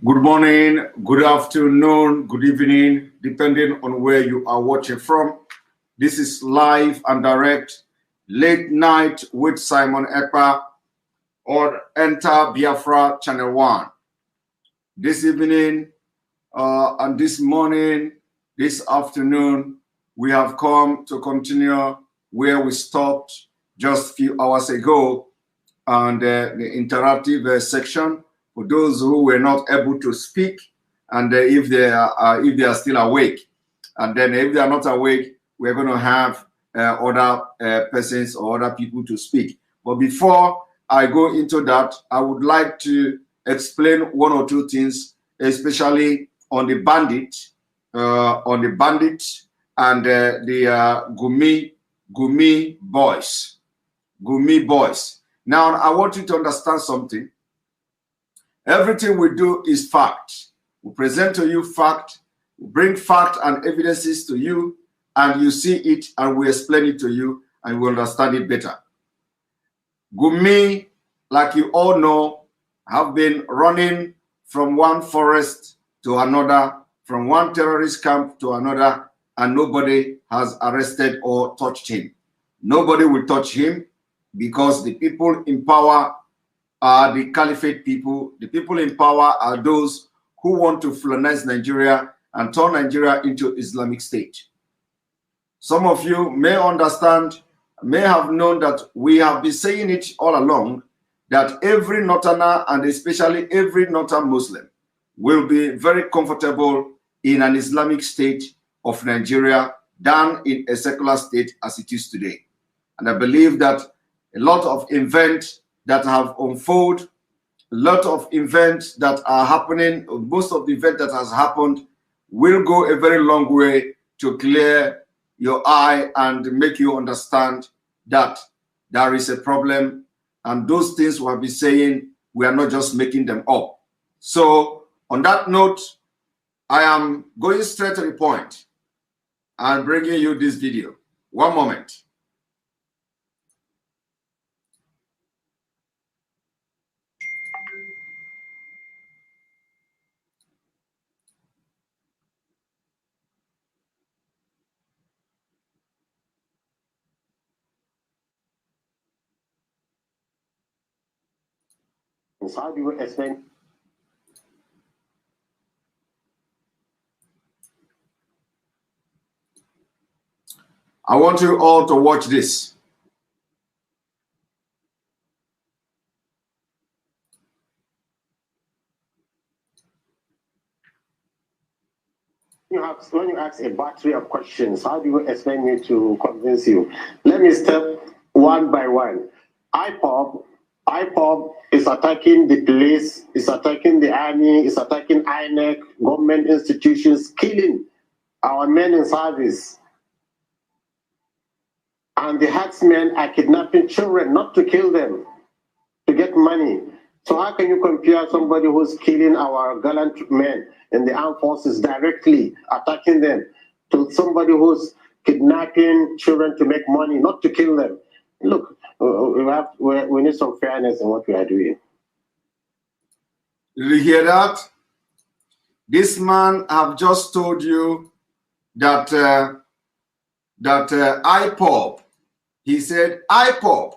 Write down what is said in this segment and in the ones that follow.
Good morning, good afternoon, good evening, depending on where you are watching from. This is live and direct, late night with Simon Ekpa on Enter Biafra Channel 1. This evening and this morning, this afternoon, we have come to continue where we stopped just a few hours ago on the interactive section. For those who were not able to speak, and if they are still awake, and then if they are not awake, we're going to have other persons or other people to speak. But before I go into that, I would like to explain one or two things, especially on the bandit, and the Gumi boys. Gumi boys. Now, I want you to understand something. Everything we do is fact. We present to you fact, we bring fact and evidences to you, and you see it, and we explain it to you, and you understand it better. Gumi, like you all know, have been running from one forest to another, from one terrorist camp to another, and nobody has arrested or touched him. Nobody will touch him because the people in power are the caliphate people. The people in power are those who want to colonize Nigeria and turn Nigeria into Islamic State. Some of you may understand, may have known that we have been saying it all along, that every Northerner and especially every Northern Muslim will be very comfortable in an Islamic state of Nigeria than in a secular state as it is today. And I believe that a lot of events that have unfolded, a lot of events that are happening, most of the events that has happened will go a very long way to clear your eye and make you understand that there is a problem, and those things we have been saying, we are not just making them up. So on that note, I am going straight to the point and bringing you this video. One moment. How do you explain? I want you all to watch this. When you ask a battery of questions, how do you explain it to convince you? Let me step one by one. IPOB is attacking the police, is attacking the army, is attacking INEC, government institutions, killing our men in service. And the herdsmen are kidnapping children, not to kill them, to get money. So how can you compare somebody who's killing our gallant men in the armed forces directly, attacking them, to somebody who's kidnapping children to make money, not to kill them? Look, we need some fairness in what we are doing. Did you hear that? This man have just told you that IPOB, he said IPOB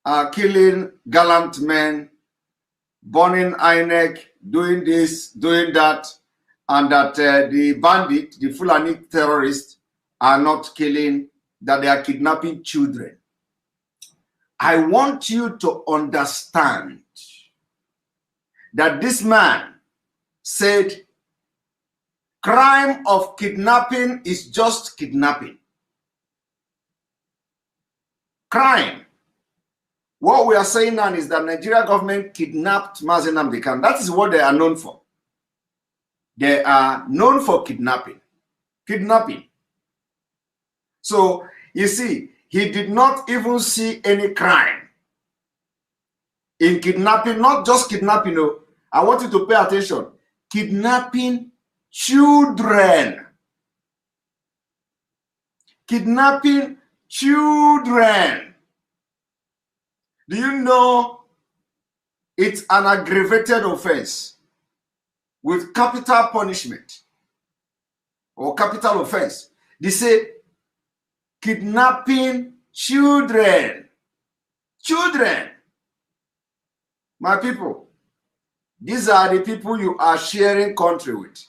are killing gallant men, burning INEC, doing this, doing that, and that the bandit, the Fulani terrorists are not killing, that they are kidnapping children. I want you to understand that this man said crime of kidnapping is just kidnapping. Crime. What we are saying now is that Nigeria government kidnapped Mazi. That is what they are known for. They are known for kidnapping. Kidnapping. So, you see, he did not even see any crime in kidnapping, not just kidnapping. No, I want you to pay attention. Kidnapping children. Kidnapping children. Do you know it's an aggravated offense? with capital punishment or capital offense. They say kidnapping children. Children. My people, these are the people you are sharing country with.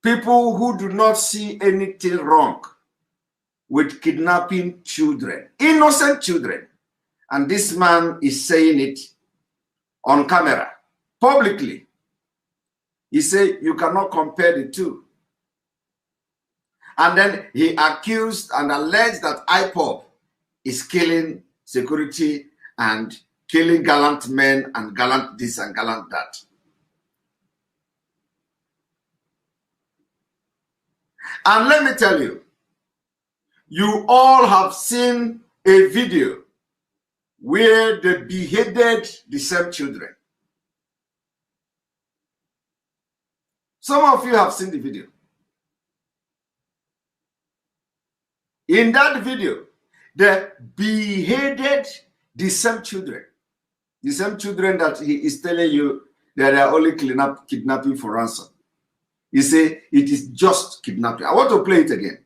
People who do not see anything wrong with kidnapping children, innocent children. And this man is saying it on camera, publicly. He said, you cannot compare the two. And then he accused and alleged that IPOB is killing security and killing gallant men and gallant this and gallant that. And let me tell you, you all have seen a video where they beheaded the same children. Some of you have seen the video. In that video, they beheaded the same children. The same children that he is telling you that they are only kidnapping for ransom. He say it is just kidnapping. I want to play it again.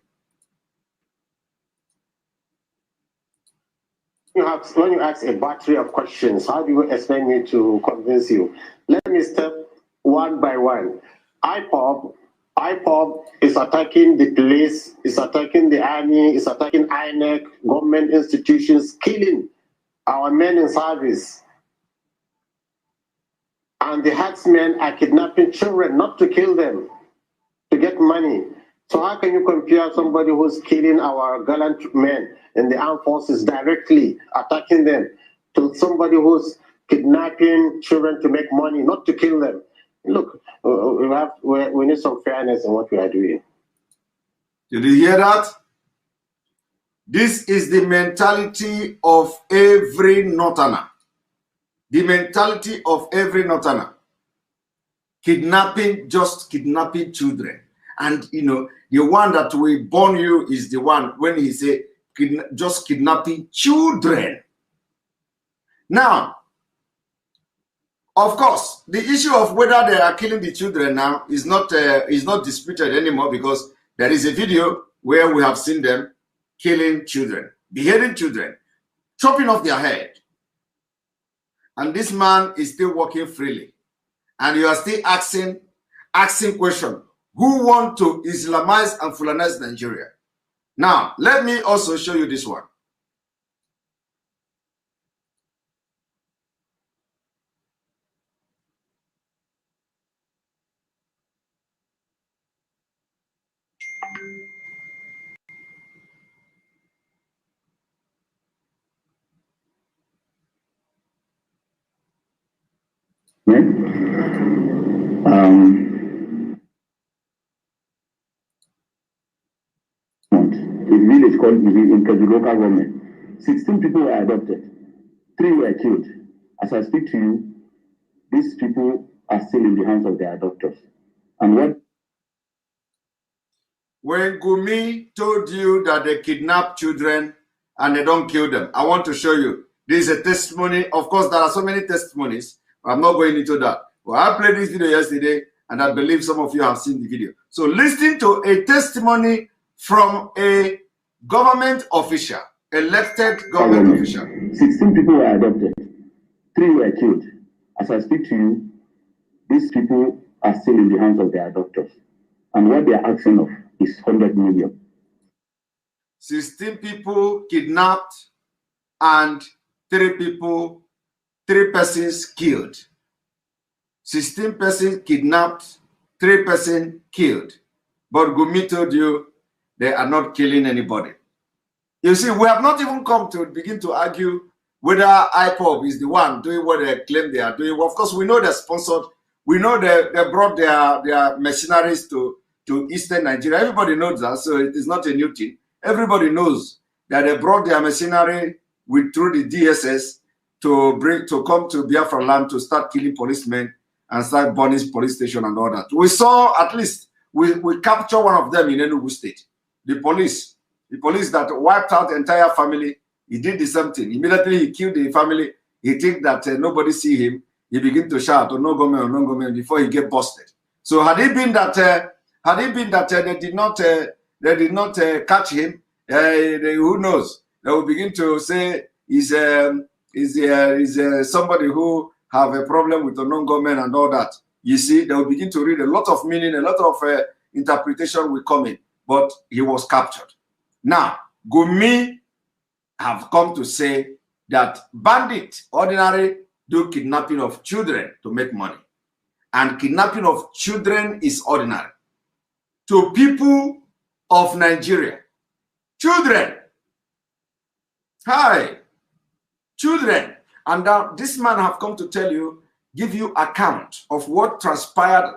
When you ask a battery of questions, how do you expect me to convince you? Let me step one by one. IPOB is attacking the police, is attacking the army, is attacking INEC, government institutions, killing our men in service. And the herdsmen are kidnapping children, not to kill them, to get money. So how can you compare somebody who's killing our gallant men in the armed forces directly, attacking them, to somebody who's kidnapping children to make money, not to kill them? Look, we need some fairness in what we are doing. Did you hear that? This is the mentality of every Northerner. The mentality of every Northerner. Kidnapping, just kidnapping children. And, you know, the one that will born you is the one when he say just kidnapping children. Now, of course, the issue of whether they are killing the children now is not disputed anymore, because there is a video where we have seen them killing children, beheading children, chopping off their head. And this man is still working freely. And you are still asking questions. Who want to Islamize and Fulanize Nigeria? Now, let me also show you this one. A village called in the local government. 16 people were adopted. 3 were killed. As I speak to you, these people are still in the hands of their adopters. And what? When Gumi told you that they kidnap children and they don't kill them, I want to show you. This is a testimony. Of course, there are so many testimonies. I'm not going into that. Well, I played this video yesterday, and I believe some of you have seen the video. So listen to a testimony from a government official, elected government official. 16 people were adopted. 3 were killed. As I speak to you, these people are still in the hands of their adopters. And what they are asking of is 100 million. 16 people kidnapped and 3 persons killed. 16 persons kidnapped, 3 persons killed. But Gumi told you they are not killing anybody. You see, we have not even come to begin to argue whether IPOB is the one doing what they claim they are doing. Well, of course, we know they're sponsored. We know they brought their mercenaries to Eastern Nigeria. Everybody knows that, so it is not a new thing. Everybody knows that they brought their mercenary through the DSS to come to Biafra land to start killing policemen and start burning police station and all that. We saw, at least, we captured one of them in Enugu State. The police that wiped out the entire family, he did the same thing. Immediately he killed the family. He think that nobody see him. he begin to shout, "Oh, no government," before he get busted. So had it been that they did not catch him, who knows? They will begin to say he's somebody who have a problem with the non-government and all that. You see, they will begin to read a lot of meaning, a lot of interpretation will come in. But he was captured. Now, Gumi have come to say that bandits ordinarily do kidnapping of children to make money. And kidnapping of children is ordinary. To people of Nigeria, children, hi, children. And now this man have come to tell you, give you account of what transpired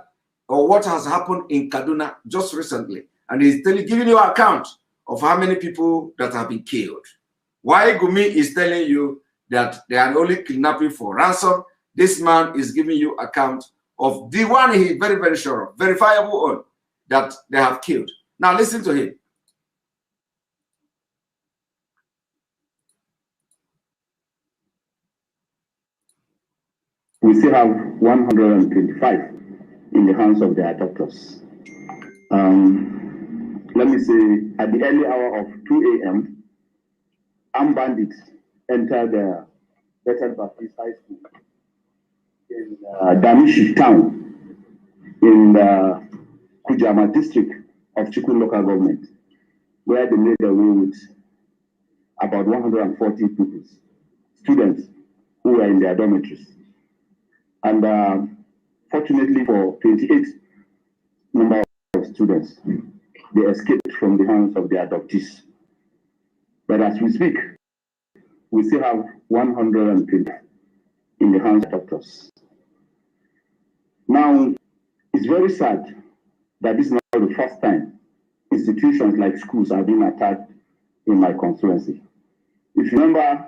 or what has happened in Kaduna just recently. And he's giving you account of how many people that have been killed. Why Gumi is telling you that they are only kidnapping for ransom, this man is giving you account of the one he very, very sure of, verifiable on, that they have killed. Now listen to him. We still have 125 in the hands of their doctors. Let me say, at the early hour of 2 a.m., armed bandits entered the Bethel Baptist High School in Damishi town in the Kujama district of Chikun local government, where they made away with about 140 pupils, students who were in their dormitories. And fortunately for 28 number of students, they escaped from the hands of the adoptees. But as we speak, we still have 120 in the hands of doctors. Now, it's very sad that this is not the first time institutions like schools are being attacked in my constituency. If you remember,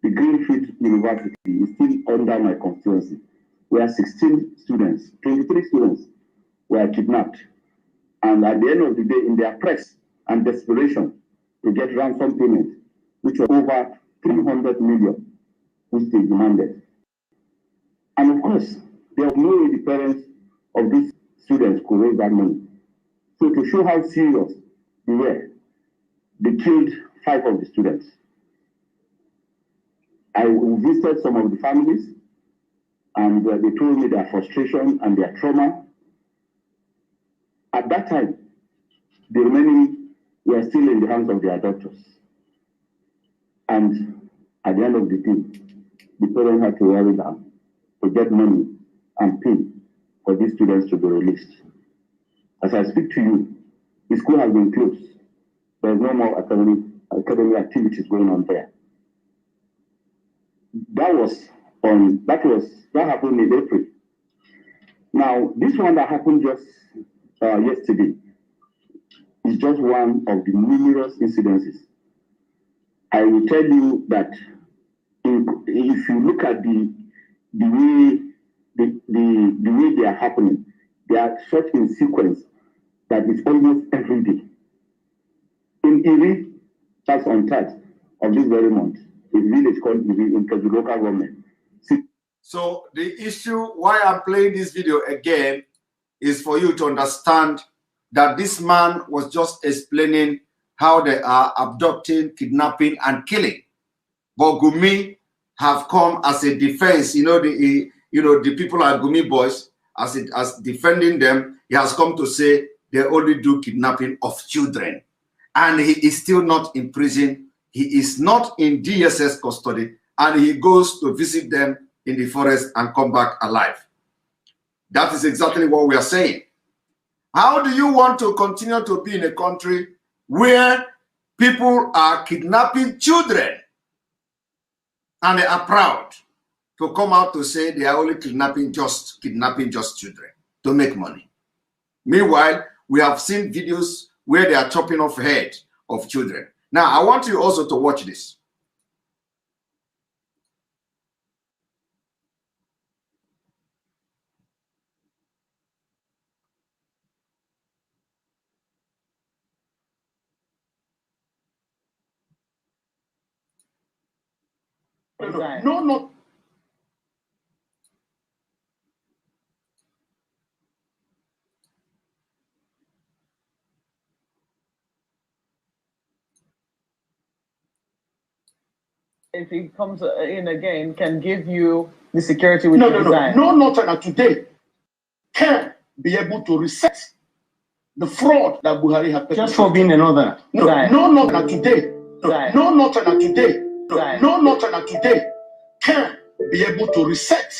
the Greenfield University is still under my constituency, where 16 students, 23 students were kidnapped. And at the end of the day, in their press and desperation to get ransom payment, which was over 300 million, which they demanded. And of course, there was no way the parents of these students could raise that money. So to show how serious they were, they killed 5 of the students. I visited some of the families, and they told me their frustration and their trauma. At that time, the remaining were still in the hands of their doctors. And at the end of the day, the parents had to worry them to get money and pay for these students to be released. As I speak to you, the school has been closed. There's no more academic activities going on there. That happened in April. Now, this one that happened just yesterday is just one of the numerous incidences. I will tell you that if you look at the way they are happening, they are such in sequence that it's almost every day. In Iri, that's on 3rd of this very month, a village called Iri in Kedu local government. So the issue why I'm playing this video again is for you to understand that this man was just explaining how they are abducting, kidnapping, and killing. But Gumi have come as a defense. The people are Gumi boys as defending them. He has come to say they only do kidnapping of children, and he is still not in prison. He is not in DSS custody, and he goes to visit them in the forest and come back alive. That is exactly what we are saying. How do you want to continue to be in a country where people are kidnapping children and they are proud to come out to say they are only kidnapping just children to make money? Meanwhile, we have seen videos where they are chopping off head of children. Now, I want you also to watch this. No. if he comes in again, can give you the security which you desire. No Northerner today can be able to reset the fraud that Buhari has just for being a Northerner. No Northerner today. No Northerner today. No Northerner today can be able to reset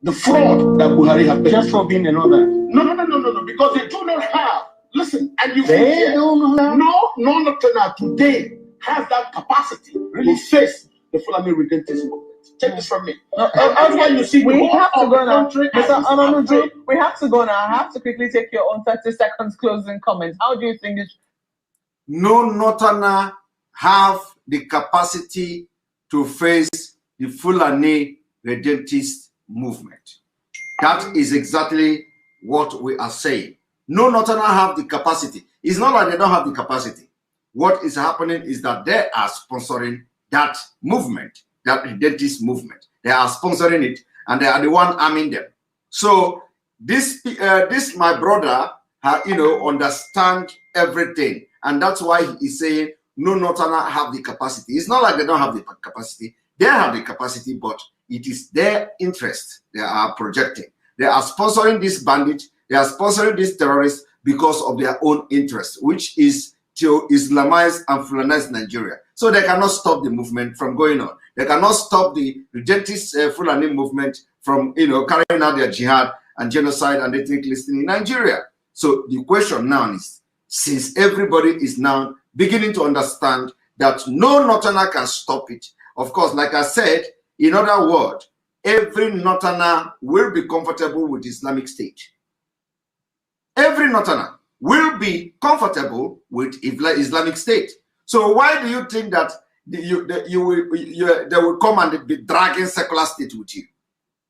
the fraud that Buhari has just for being a Northerner. No, because they do not have. Listen, and you they don't have. No Northerner today has that capacity to face the Fulani Redentist movement. Take this from me. That's why you see we have to go now. Mr. Ononuju, we have to go now. I have to quickly take your own 30 seconds closing comments. How do you think it? No Northerner have the capacity to face the Fulani Redentist movement. That is exactly what we are saying. No Northerner have the capacity. It's not like they don't have the capacity. What is happening is that they are sponsoring that movement, that Redentist movement. They are sponsoring it, and they are the one arming them. So this my brother, understand everything, and that's why he is saying no Northerner have the capacity. It's not like they don't have the capacity. They have the capacity, but it is their interest they are projecting. They are sponsoring this bandit. They are sponsoring these terrorists because of their own interest, which is to Islamize and Fulanize Nigeria. So they cannot stop the movement from going on. They cannot stop the Redentist Fulani movement from, carrying out their jihad and genocide and ethnic cleansing in Nigeria. So the question now is, since everybody is now beginning to understand that no Northerner can stop it, of course, like I said, in other words, every Northerner will be comfortable with Islamic State. Every Northerner will be comfortable with Islamic State. So why do you think that they will come and be dragging secular state with you?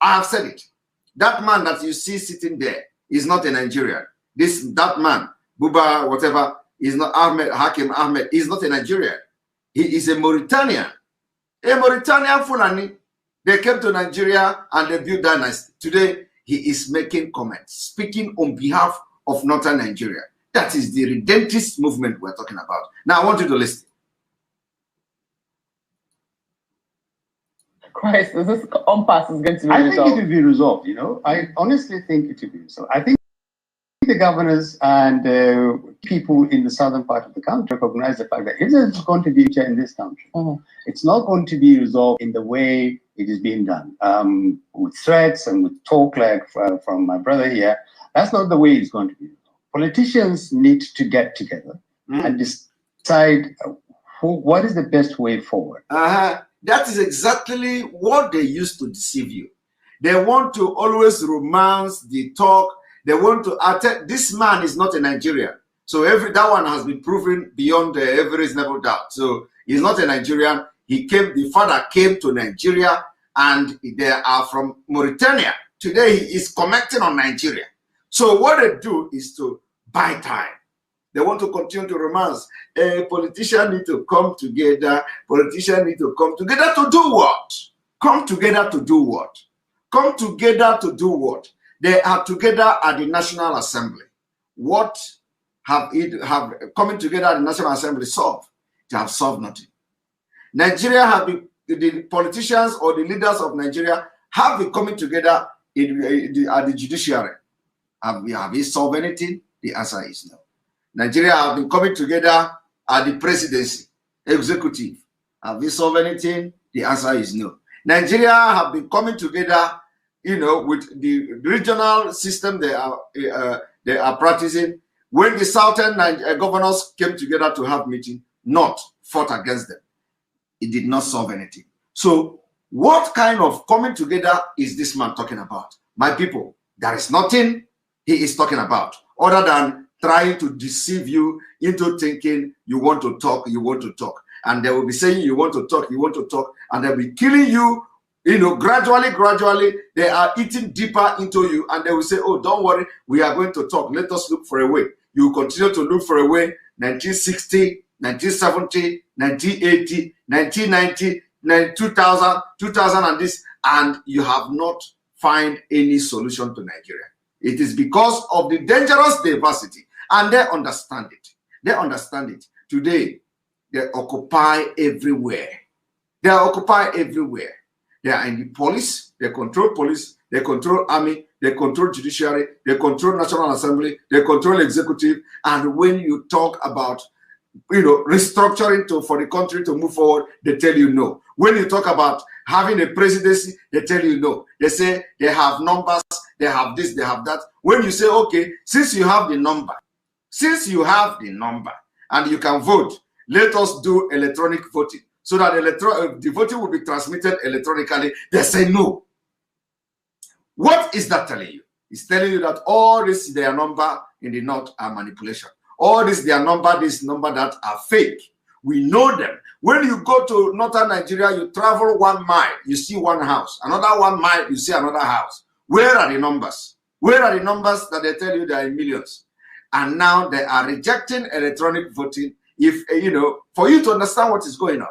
I have said it. That man that you see sitting there is not a Nigerian. That man, Buba, whatever, is not Hakim Ahmed, is not a Nigerian. He is a Mauritanian. A Mauritanian Fulani. They came to Nigeria and they built dynasty. Today, he is making comments, speaking on behalf of Northern Nigeria. That is the Redentist movement we're talking about. Now, I want you to listen. Christ, this impasse is going to be resolved. I think it will be resolved, I honestly think it will be resolved. I think the governors and people in the southern part of the country recognize the fact that if there's going to be a change in this country, it's not going to be resolved in the way it is being done, with threats and with talk like from my brother here. That's not the way it's going to be resolved. Politicians need to get together and decide what is the best way forward. That is exactly what they used to deceive you. They want to always romance the talk. They want to attack. This man is not a Nigerian. So that one has been proven beyond every reasonable doubt. So he's not a Nigerian. The father came to Nigeria and they are from Mauritania. Today he is commenting on Nigeria. So what they do is to buy time. They want to continue to romance. Politicians need to come together. Politicians need to come together to do what? Come together to do what? Come together to do what? They are together at the National Assembly. What have coming together at the National Assembly solved? They have solved nothing. Nigeria have been, the politicians or the leaders of Nigeria have been coming together at the judiciary. Have we solved anything? The answer is no. Nigeria have been coming together at the presidency, executive. Have we solved anything? The answer is no. Nigeria have been coming together, with the regional system they are practicing. When the southern governors came together to have meeting, not fought against them. It did not solve anything. So what kind of coming together is this man talking about? My people, there is nothing he is talking about other than trying to deceive you into thinking you want to talk, and they will be saying you want to talk, and they'll be killing you, gradually they are eating deeper into you, and they will say, oh, don't worry, we are going to talk, let us look for a way. You continue to look for a way. 1960, 1970, 1980, 1990, 2000 and this, and you have not found any solution to Nigeria. It is because of the dangerous diversity, and they understand it. They understand it. Today, they occupy everywhere. They are occupied everywhere. They are in the police, they control police, they control army, they control judiciary, they control National Assembly, they control executive. And when you talk about, restructuring for the country to move forward, they tell you no. When you talk about having a presidency, they tell you no. They say they have numbers, they have this, they have that. When you say, okay, since you have the number, and you can vote, let us do electronic voting so that the voting will be transmitted electronically. They say no. What is that telling you? It's telling you that all this, their number in the north are manipulation. All this, their number, this number that are fake. We know them. When you go to northern Nigeria, you travel 1 mile, you see one house. Another 1 mile, you see another house. Where are the numbers? Where are the numbers that they tell you they are in millions? And now they are rejecting electronic voting, for you to understand what is going on.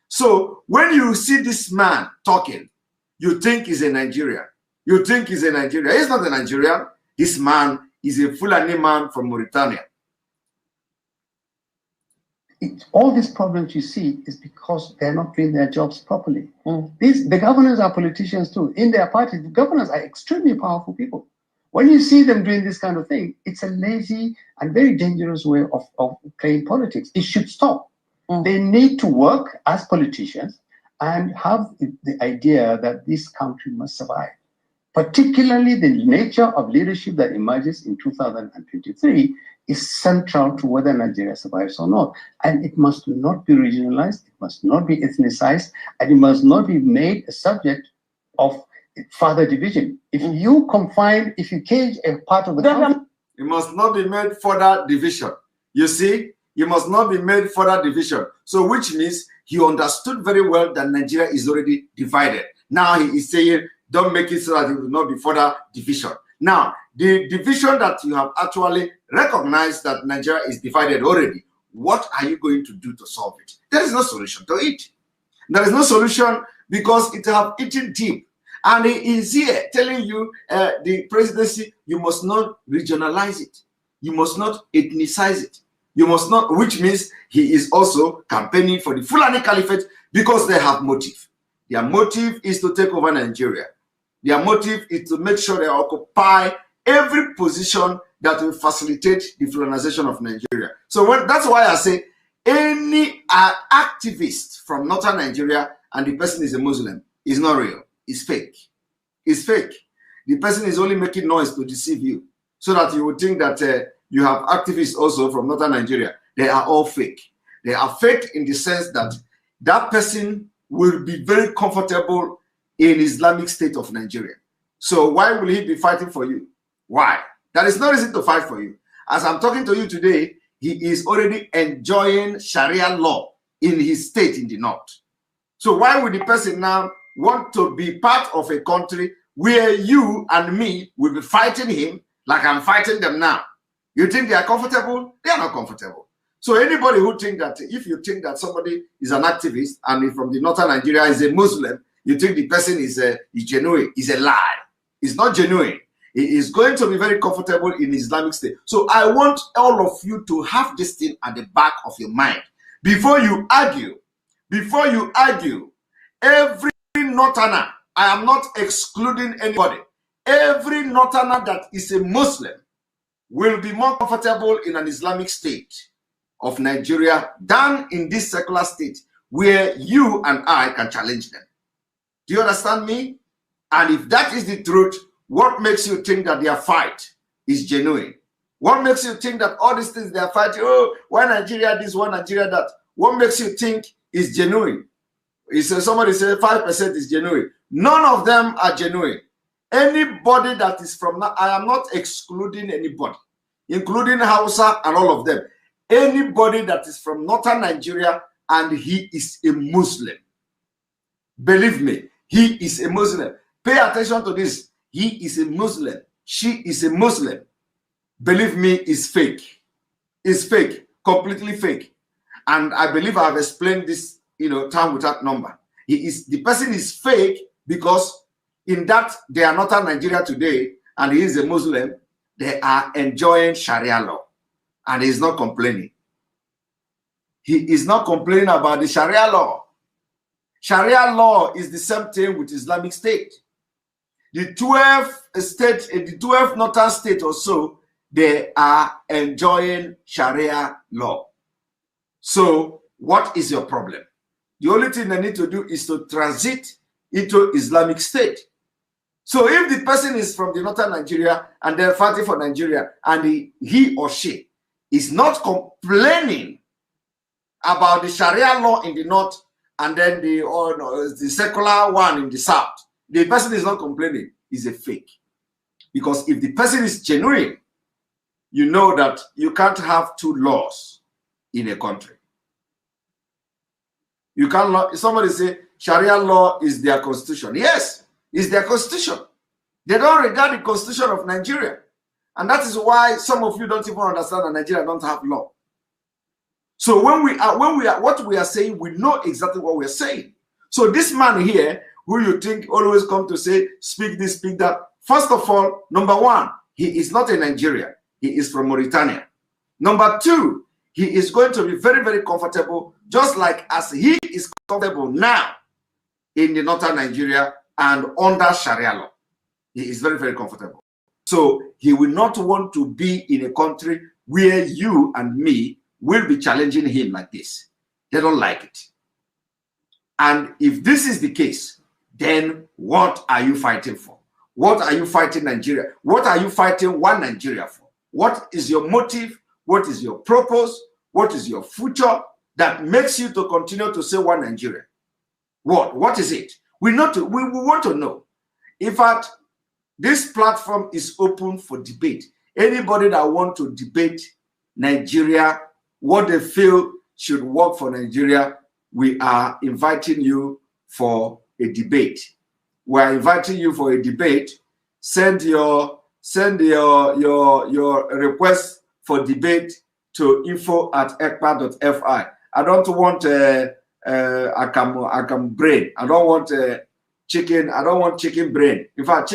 So when you see this man talking, you think he's a Nigerian. You think he's a Nigerian. He's not a Nigerian. This man is a Fulani man from Mauritania. All these problems you see is because they're not doing their jobs properly. The governors are politicians too. In their parties, the governors are extremely powerful people. When you see them doing this kind of thing, it's a lazy and very dangerous way of playing politics. It should stop. They need to work as politicians and have the idea that this country must survive. Particularly the nature of leadership that emerges in 2023 is central to whether Nigeria survives or not. And it must not be regionalized, it must not be ethnicized, and it must not be made a subject of further division. If you change a part of the country, it must not be made further division. You see, you must not be made further division. So which means he understood very well that Nigeria is already divided. Now he is saying, don't make it so that it will not be further division. Now, the division that you have actually recognized that Nigeria is divided already, what are you going to do to solve it? There is no solution to it. There is no solution because it have eaten deep. And he is here telling you the presidency, you must not regionalize it. You must not ethnicize it. You must not, which means he is also campaigning for the Fulani Caliphate because they have motive. Their motive is to take over Nigeria. Their motive is to make sure they occupy every position that will facilitate the Fulanization of Nigeria. So that's why I say any activist from northern Nigeria and the person is a Muslim is not real. It's fake. It's fake. The person is only making noise to deceive you so that you would think that you have activists also from northern Nigeria. They are all fake. They are fake in the sense that that person will be very comfortable in Islamic State of Nigeria. So why will he be fighting for you? Why? There is no reason to fight for you. As I'm talking to you today, he is already enjoying Sharia law in his state in the north. So why would the person now want to be part of a country where you and me will be fighting him like I'm fighting them now? You think they are comfortable? They are not comfortable. So anybody who think that, if you think that somebody is an activist and from the northern Nigeria is a Muslim, you think the person is genuine, is a lie. It's not genuine. He is going to be very comfortable in Islamic State. So I want all of you to have this thing at the back of your mind. Before you argue, every northerner, I am not excluding anybody, every northerner that is a Muslim will be more comfortable in an Islamic state of Nigeria than in this secular state where you and I can challenge them. Do you understand me? And if that is the truth, what makes you think that their fight is genuine? What makes you think that all these things they are fighting, oh, why Nigeria this, why Nigeria that? What makes you think is genuine? Somebody said 5% is genuine. None of them are genuine. Anybody that is from, I am not excluding anybody, including Hausa and all of them. Anybody that is from northern Nigeria and he is a Muslim, believe me, he is a Muslim. Pay attention to this. He is a Muslim. She is a Muslim. Believe me, it's fake. It's fake. Completely fake. And I believe I have explained this, time without number. The person is fake because in that they are not in Nigeria today and he is a Muslim, they are enjoying Sharia law. And he is not complaining. He is not complaining about the Sharia law. Sharia law is the same thing with Islamic State. The 12 northern states or so, they are enjoying Sharia law. So what is your problem? The only thing they need to do is to transit into Islamic State. So if the person is from the northern Nigeria and they're fighting for Nigeria, and he or she is not complaining about the Sharia law in the north and then the secular one in the south, the person is not complaining, is a fake. Because if the person is genuine, you know that you can't have two laws in a country. You can't. Somebody say Sharia law is their constitution. Yes, it's their constitution. They don't regard the constitution of Nigeria, and that is why some of you don't even understand that Nigeria don't have law. So what we are saying, we know exactly what we are saying. So this man here, who you think always come to say, speak this, speak that. First of all, number one, he is not a Nigerian. He is from Mauritania. Number two, he is going to be very, very comfortable, just like as he is comfortable now in the northern Nigeria and under Sharia law. He is very, very comfortable. So he will not want to be in a country where you and me will be challenging him like this. They don't like it. And if this is the case, then what are you fighting for? What are you fighting Nigeria? What are you fighting one Nigeria for? What is your motive? What is your purpose? What is your future that makes you to continue to say one Nigeria? What is it? We want to know. In fact, this platform is open for debate. Anybody that wants to debate Nigeria, what they feel should work for Nigeria, we are inviting you for a debate. We are inviting you for a debate. Send your request for debate to info@ekpa.fi. I don't want akam brain. I don't want chicken. I don't want chicken brain. In fact,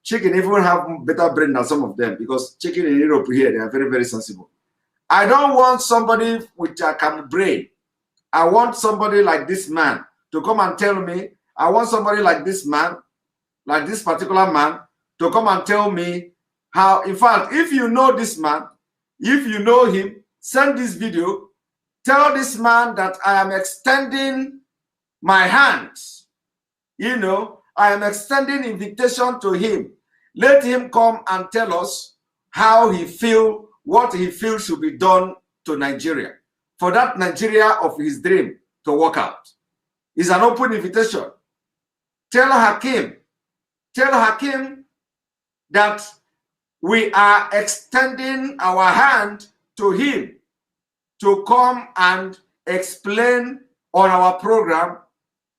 chicken even have better brain than some of them, because chicken in Europe here, they are very, very sensible. I don't want somebody with akam brain. I want somebody like this man to come and tell me. I want somebody like this man, like this particular man, to come and tell me how. In fact, if you know this man, if you know him, send this video. Tell this man that I am extending my hands. You know, I am extending invitation to him. Let him come and tell us how he feels, what he feels should be done to Nigeria, for that Nigeria of his dream to work out. It's an open invitation. Tell Hakim that we are extending our hand to him to come and explain on our program,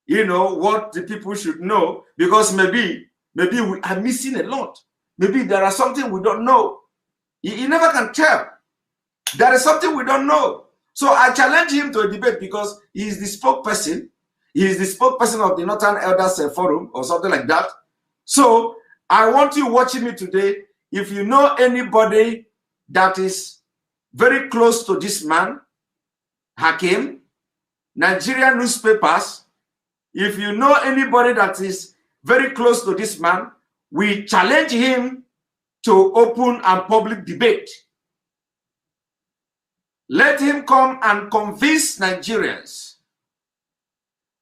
you know, what the people should know, because maybe we are missing a lot. Maybe there is something we don't know. You never can tell. There is something we don't know. So I challenge him to a debate, because he is the spokesperson. He is the spokesperson of the Northern Elders Forum or something like that. So I want you watching me today, if you know anybody that is very close to this man, Hakim, Nigerian newspapers, if you know anybody that is very close to this man, we challenge him to open and public debate. Let him come and convince Nigerians.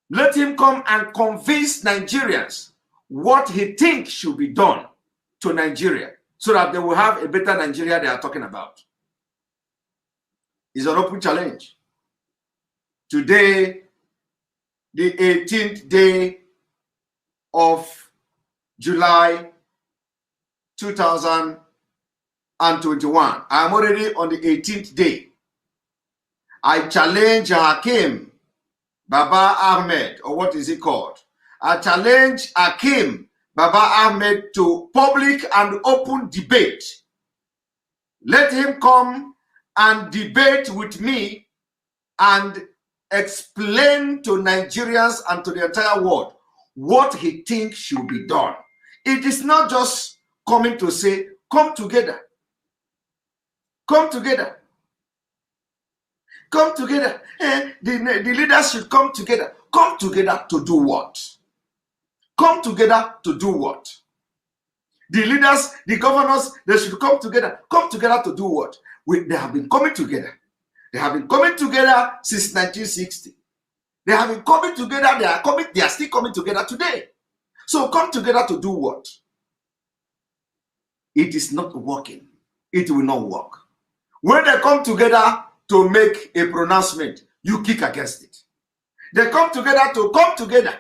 Let him come and convince Nigerians what he thinks should be done to Nigeria, so that they will have a better Nigeria they are talking about. It's an open challenge. Today, the 18th day of July 2021. I'm already on the 18th day. I challenge Hakim Baba Ahmed, or what is he called? I challenge Hakim Baba Ahmed to public and open debate. Let him come and debate with me and explain to Nigerians and to the entire world what he thinks should be done. It is not just coming to say, come together. Come together. Come together. The leaders should come together. come together to do what? Come together to do what? The leaders, the governors, they should come together. Come together to do what? They have been coming together. They have been coming together since 1960. They have been coming together. They are still coming together today. So come together to do what? It is not working. It will not work. When they come together to make a pronouncement, you kick against it. They come together to come together.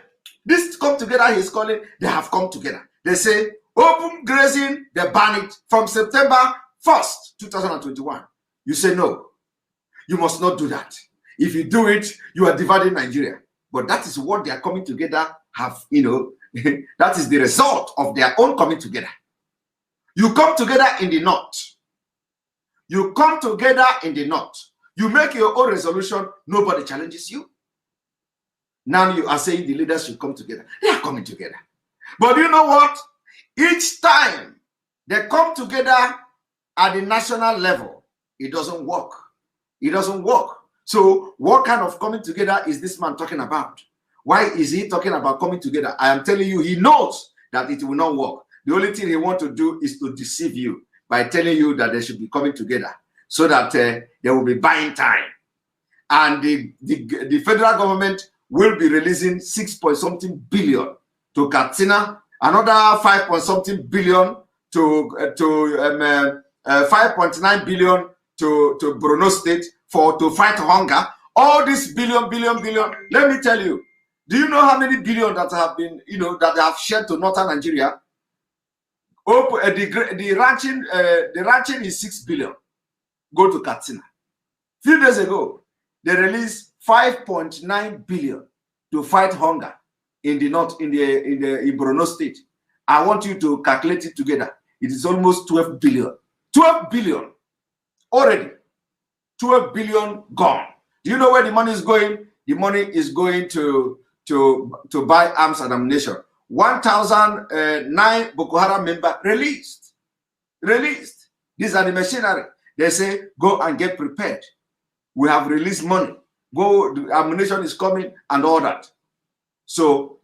This come together he's calling, they have come together. They say, open grazing, they ban it from September 1st, 2021. You say no. You must not do that. If you do it, you are dividing Nigeria. But that is what they are coming together have, that is the result of their own coming together. You come together in the north. You come together in the north. You make your own resolution. Nobody challenges you. Now you are saying the leaders should come together. They are coming together. But you know what? Each time they come together at the national level, it doesn't work. It doesn't work. So what kind of coming together is this man talking about? Why is he talking about coming together? I am telling you, he knows that it will not work. The only thing he wants to do is to deceive you by telling you that they should be coming together so that they will be buying time. And the federal government will be releasing 6-point-something billion to Katsina, another 5-point-something billion to 5.9 billion to Borno State to fight hunger. All this billion. Let me tell you, do you know how many billion that have been, that they have shared to northern Nigeria? The ranching is 6 billion. Go to Katsina. Few days ago, they released 5.9 billion to fight hunger in the north, in Borno State. I want you to calculate it together. It is almost 12 billion. 12 billion already. 12 billion gone. Do you know where the money is going? The money is going to buy arms and ammunition. 1,009 Boko Haram members released. These are the machinery. They say, go and get prepared. We have released money. Go, the ammunition is coming and all that. So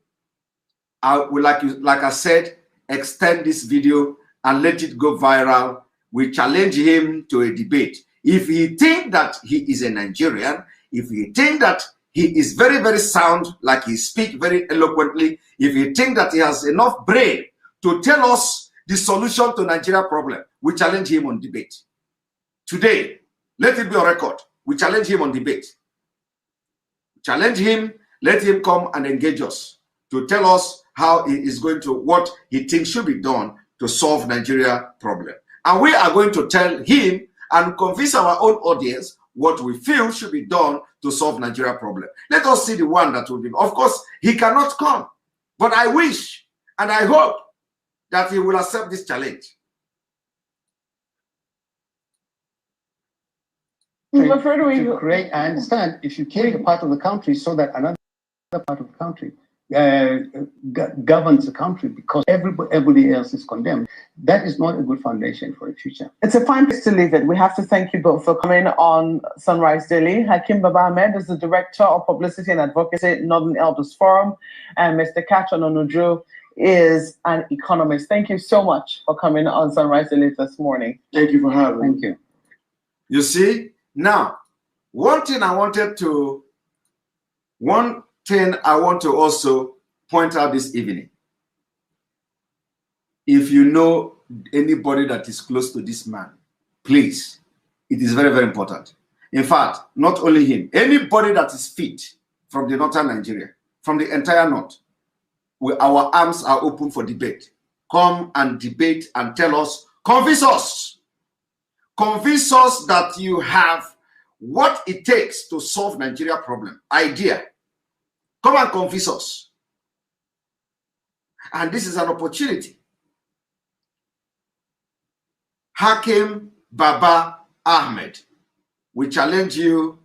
I would like I said, extend this video and let it go viral. We challenge him to a debate. If he thinks that he is a Nigerian, if he thinks that he is very, very sound, like he speaks very eloquently, if he thinks that he has enough brain to tell us the solution to Nigeria problem, we challenge him on debate. Today, let it be on record. We challenge him on debate. Challenge him, let him come and engage us to tell us how he is going to, what he thinks should be done to solve Nigeria problem. And we are going to tell him and convince our own audience what we feel should be done to solve Nigeria problem. Let us see the one that will be. Of course, he cannot come, but I wish and I hope that he will accept this challenge. Great, I understand. If you take a part of the country so that another part of the country governs the country because everybody else is condemned, that is not a good foundation for the future. It's a fine place to leave it. We have to thank you both for coming on Sunrise Daily. Hakeem Baba Ahmed is the Director of Publicity and Advocacy at Northern Elders Forum, and Mr. Kacho Ononuju is an economist. Thank you so much for coming on Sunrise Daily this morning. Thank you for having me. Thank you. You see, now, one thing I want to also point out this evening. If you know anybody that is close to this man, please, it is very, very important. In fact, not only him, anybody that is fit from the northern Nigeria, from the entire north, our arms are open for debate. Come and debate and tell us, convince us that you have what it takes to solve Nigeria problem. Idea. Come and convince us. And this is an opportunity. Hakeem Baba Ahmed, we challenge you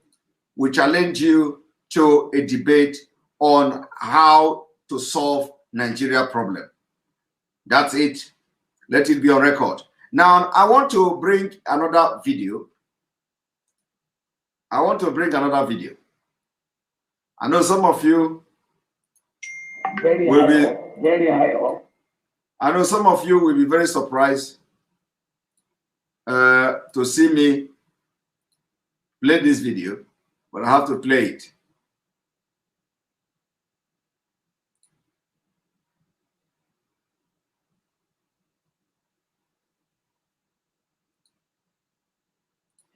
to a debate on how to solve Nigeria problem. That's it. Let it be on record. Now, I want to bring another video. I know some of you very high up. I know some of you will be very surprised to see me play this video, but I have to play it.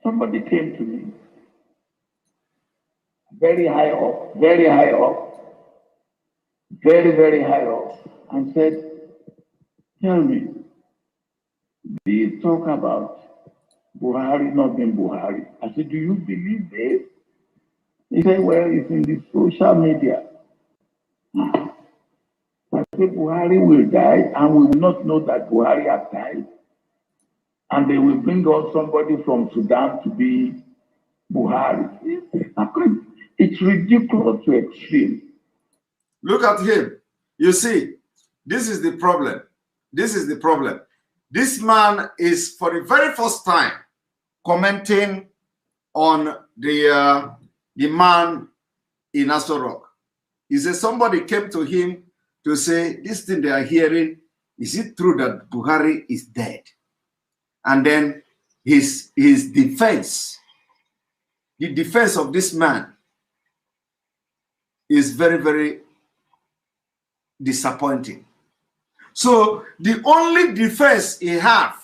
Somebody came to me, very high up, very high up, very high up, and said, tell me, we talk about Buhari not being Buhari. I said, do you believe this? He said, well, it's in the social media. I said, Buhari will die, and we will not know that Buhari has died. And they will bring out somebody from Sudan to be Buhari. It's ridiculous to extreme. Look at him. You see, this is the problem. This is the problem. This man is, for the very first time, commenting on the man in Aso Rock. He says somebody came to him to say, this thing they are hearing, is it true that Buhari is dead? And then his defense, the defense of this man is very disappointing. So the only defense he has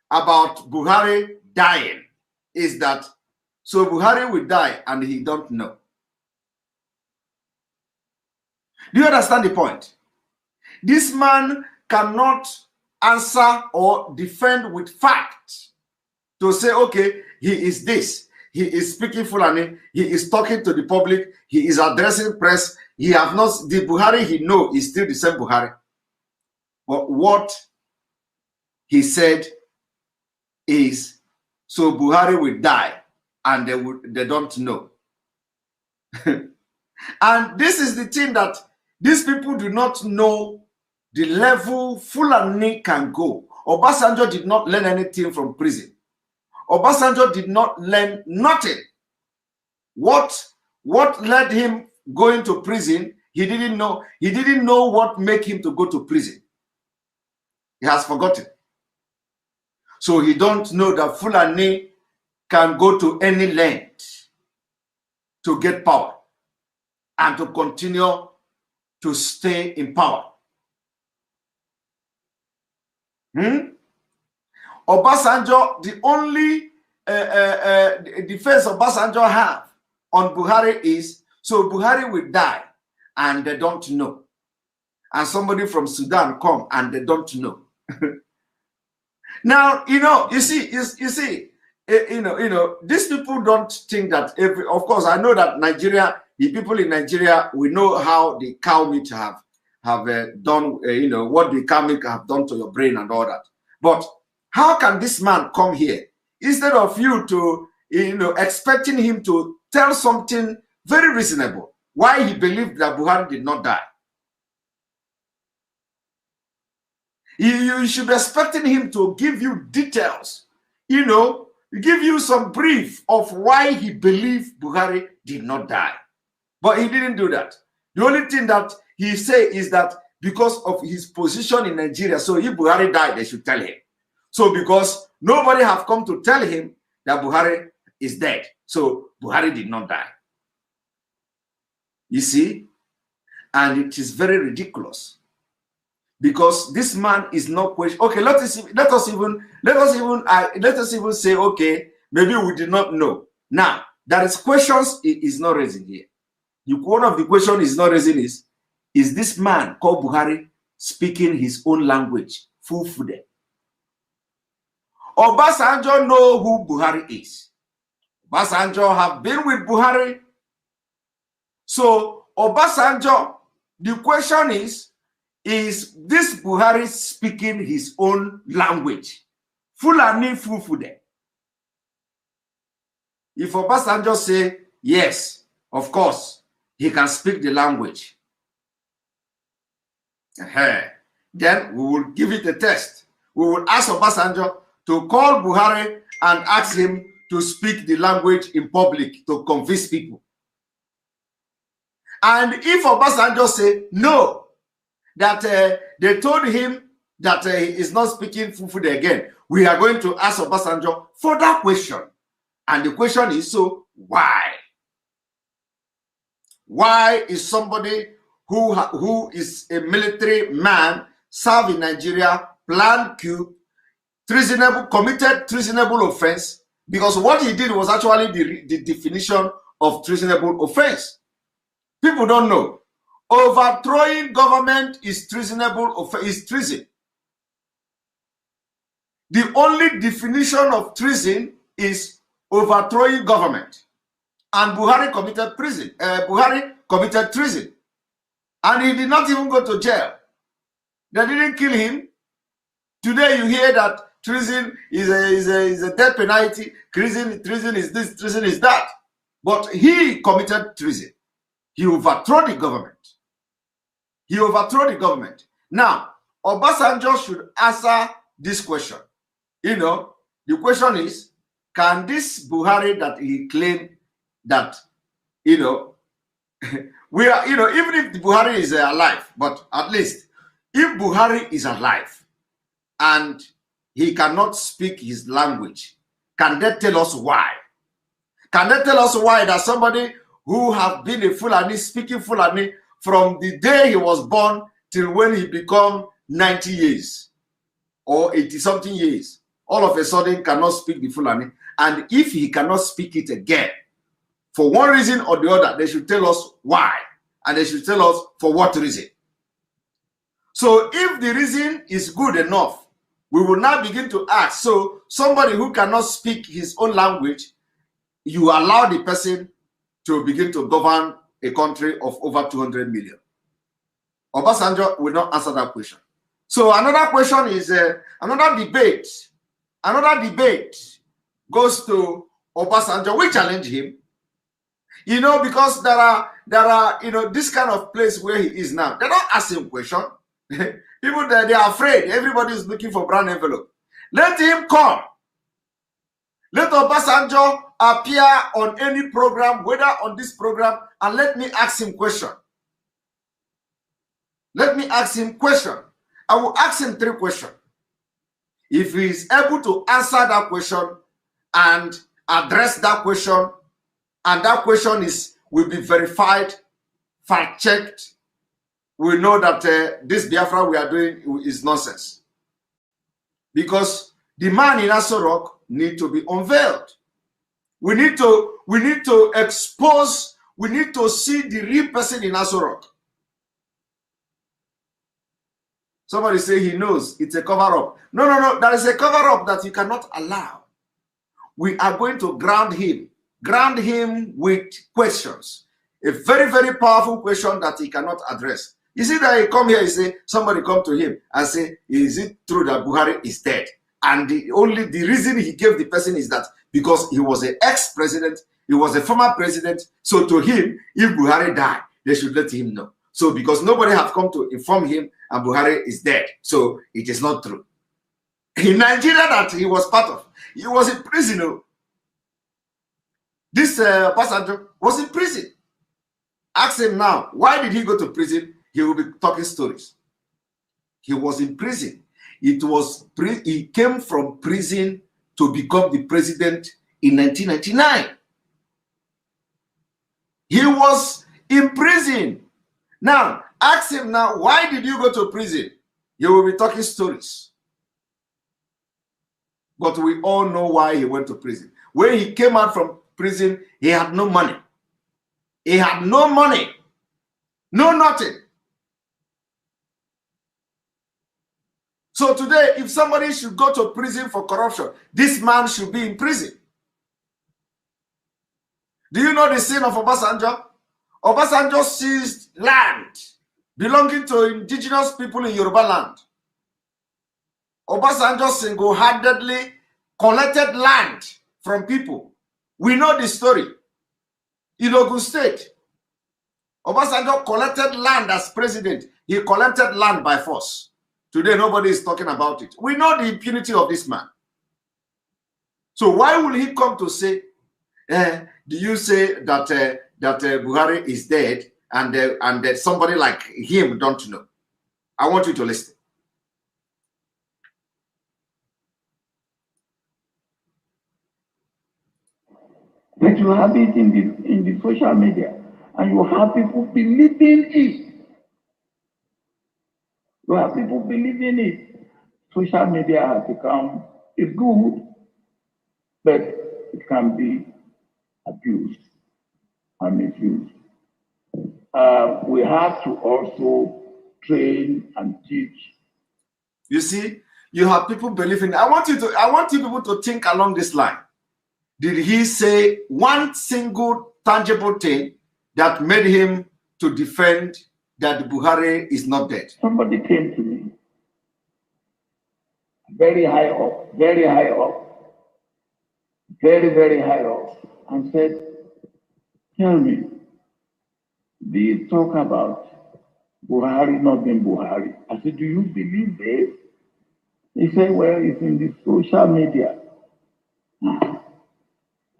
about Buhari dying is that, so Buhari will die and he don't know. Do you understand the point? This man cannot answer or defend with facts to say, okay, he is this, he is speaking Fulani, he is talking to the public, he is addressing press, he have not, the Buhari he know is still the same Buhari. But what he said is, so Buhari will die and they don't know. And this is the thing that these people do not know, the level Fulani can go. Obasanjo did not learn anything from prison. Obasanjo did not learn nothing. What led him going to prison? He didn't know. He didn't know what made him to go to prison. He has forgotten. So he don't know that Fulani can go to any length to get power and to continue to stay in power. Obasanjo, the only defense Obasanjo have on Buhari is, so Buhari will die and they don't know. And somebody from Sudan come and they don't know. Now, you see, these people don't think that of course, I know that Nigeria, the people in Nigeria, we know how the cow meat have done, what the cow meat have done to your brain and all that. But how can this man come here instead of you to, expecting him to tell something very reasonable, why he believed that Buhari did not die? You should be expecting him to give you details, give you some brief of why he believed Buhari did not die. But he didn't do that. The only thing that he said is that because of his position in Nigeria, so if Buhari died, they should tell him. So because nobody have come to tell him that Buhari is dead, so Buhari did not die. You see? And it is very ridiculous. Because this man is not question. Okay, let us even say, okay, maybe we did not know. Now, there is questions it is not raising here. One of the questions is not raising is this man called Buhari speaking his own language, Fulfude? Obasanjo know who Buhari is. Obasanjo have been with Buhari. So Obasanjo, the question is this Buhari speaking his own language? Fulani Fulfude. If Obasanjo say yes, of course, he can speak the language, then we will give it a test. We will ask Obasanjo to call Buhari and ask him to speak the language in public to convince people. And if Obasanjo say, no, that they told him that he is not speaking Fufude again. We are going to ask Obasanjo for that question. And the question is, so why? Why is somebody who is a military man, served in Nigeria, planned coup, treasonable, committed treasonable offense? Because what he did was actually the definition of treasonable offense. People don't know. Overthrowing government is treasonable, is treason. The only definition of treason is overthrowing government. And Buhari committed treason. Buhari committed treason. And he did not even go to jail. They didn't kill him. Today you hear that treason is a death penalty. Treason is this, treason is that. But he committed treason. He overthrew the government. He overthrew the government. Now, Obasanjo should answer this question. You know, the question is, can this Buhari that he claimed that, you know, we are, you know, even if Buhari is alive, but at least if Buhari is alive and he cannot speak his language, can they tell us why? Can they tell us why that somebody who have been a Fulani, speaking Fulani from the day he was born till when he become 90 years or 80-something years, all of a sudden cannot speak the Fulani? And if he cannot speak it again, for one reason or the other, they should tell us why. And they should tell us for what reason. So if the reason is good enough, we will now begin to ask. So somebody who cannot speak his own language, you allow the person to begin to govern a country of over 200 million. Obasanjo will not answer that question. So another question is, another debate goes to Obasanjo. We challenge him. You know, because there are, you know, this kind of place where he is now. They don't ask him question. People, they are afraid. Everybody is looking for brown envelope. Let him come. Let Obasanjo appear on any program, whether on this program, and let me ask him question. Let me ask him question. I will ask him 3 questions. If he is able to answer that question and address that question, and that question will be verified, fact-checked, we know that this Biafra we are doing is nonsense. Because the man in Aso Rock need to be unveiled. We need to expose, we need to see the real person in Aso Rock. Somebody say he knows it's a cover-up. No, there is a cover-up that you cannot allow. We are going to ground him with questions. A very, very powerful question that he cannot address. You see that he come here, he say, somebody come to him and say, is it true that Buhari is dead? And the reason he gave the person is that because he was an ex-president, he was a former president. So to him, if Buhari died, they should let him know. So because nobody have come to inform him and Buhari is dead, so it is not true. In Nigeria that he was part of, he was in prison. This passenger was in prison. Ask him now, why did he go to prison? He will be talking stories. He was in prison. He came from prison to become the president in 1999. He was in prison. Now, ask him now, why did you go to prison? He will be talking stories. But we all know why he went to prison. When he came out from prison, he had no money. He had no money. No nothing. So today, if somebody should go to prison for corruption, this man should be in prison. Do you know the sin of Obasanjo? Obasanjo seized land belonging to indigenous people in Yoruba land. Obasanjo single-handedly collected land from people. We know the story. In Ogun State, Obasanjo collected land as president. He collected land by force. Today, nobody is talking about it. We know the impunity of this man. So why will he come to say, do you say that Buhari is dead and that somebody like him don't know? I want you to listen. But you have it in the social media, and you have people believing it. You have people believing it. Social media has become good, but it can be abused and misused. We have to also train and teach. You see, you have people believing. I want you people to think along this line. Did he say one single tangible thing that made him to defend that Buhari is not dead? Somebody came to me, very high up, very high up, very, very high up, and said, tell me, do you talk about Buhari not being Buhari? I said, do you believe this? He said, well, it's in the social media.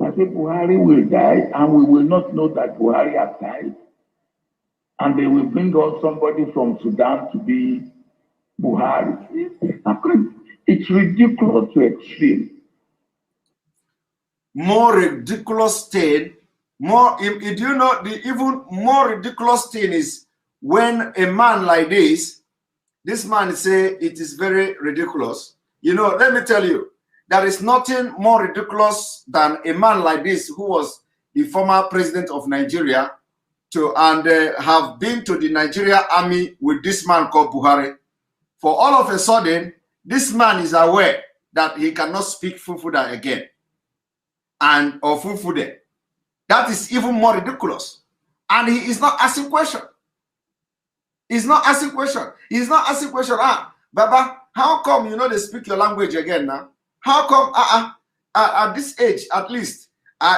I said, Buhari will die, and we will not know that Buhari has died. And they will bring out somebody from Sudan to be Buhari. It's ridiculous to extreme. More ridiculous thing, do you know the even more ridiculous thing is when a man like this man say it is very ridiculous. You know, let me tell you, there is nothing more ridiculous than a man like this who was the former president of Nigeria have been to the Nigeria army with this man called Buhari. For all of a sudden, this man is aware that he cannot speak Fufuda again or Fufude. That is even more ridiculous. And he is not asking question. He's not asking question. He's not asking question. Baba, how come you know they speak your language again now? How come at this age, at least,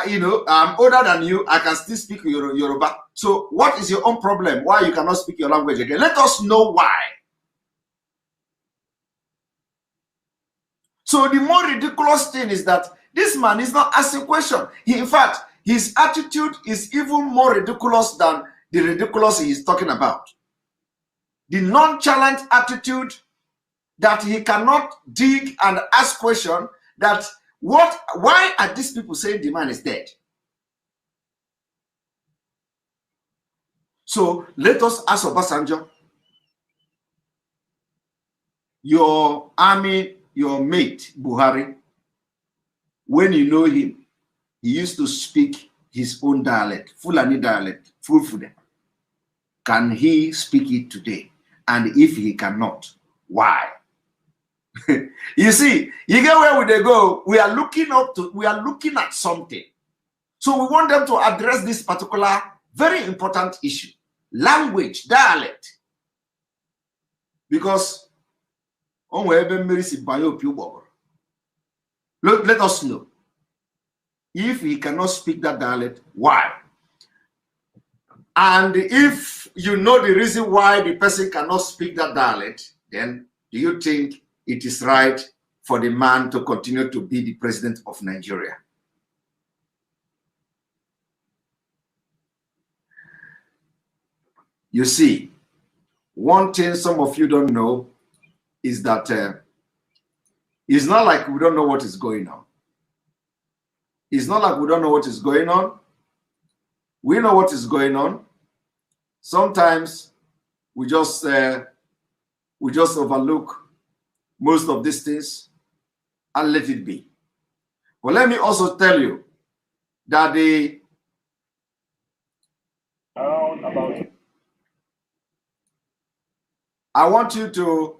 you know, I'm older than you, I can still speak Yoruba. So what is your own problem? Why you cannot speak your language again? Let us know why. So the more ridiculous thing is that this man is not asking question. In fact, his attitude is even more ridiculous than the ridiculous he is talking about. The nonchalant attitude that he cannot dig and ask question that why are these people saying the man is dead? So let us ask Obasanjo, your army, your mate, Buhari, when you know him, he used to speak his own dialect, Fulani dialect, Fulfude. Can he speak it today? And if he cannot, why? You see, you get where they go. We are looking at something. So we want them to address this particular very important issue. Language, dialect. Because let us know. If he cannot speak that dialect, why? And if you know the reason why the person cannot speak that dialect, then do you think it is right for the man to continue to be the president of Nigeria? You see, one thing some of you don't know is that it's not like we don't know what is going on. It's not like we don't know what is going on. We know what is going on. Sometimes we just overlook most of these things and let it be. But let me also tell you that I want you to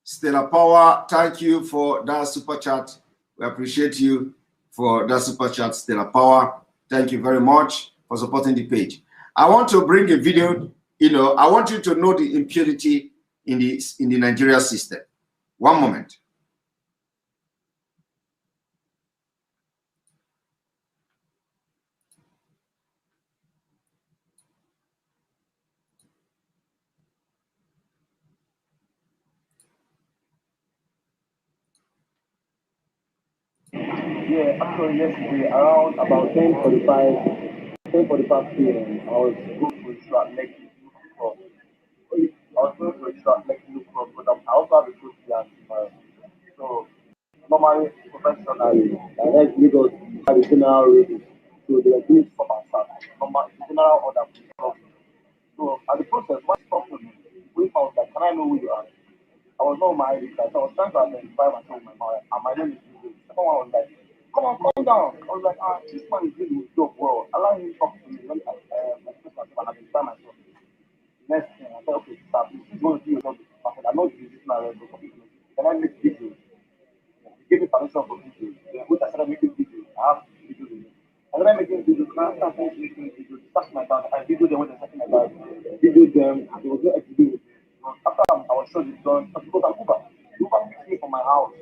Stella Power, thank you for that super chat. We appreciate you for that super chat, Stella Power. Thank you very much for supporting the page. I want to bring a video. You know, I want you to know the impunity in the Nigeria system. One moment. Yeah, actually yesterday around about 10:45 p.m. I was going for a short lecture. January. I heard Lagos had a general raid, so they were doing it from outside. From my general order. So at the process, one stopped me. We found that, can I know who you are? I was not my ID card, so I was trying to identify myself with my mother, and my name is Mazi. Someone was like, come on, calm down. I was like, this man is doing his job well. Allow him to talk to me. Let me express myself and identify myself. Next thing, I said, okay, stop. This is going to do your job. I said, I'm not doing this now. Can I make videos? He gave me permission for videos. Then when I started making videos, I have videos in it. And then I'm making videos, now I started making videos. That's my account. I videoed them when they're talking about it. Videoed them. There was no exhibit. After I was sure it's done, I go to Uber. Uber picked me from my house.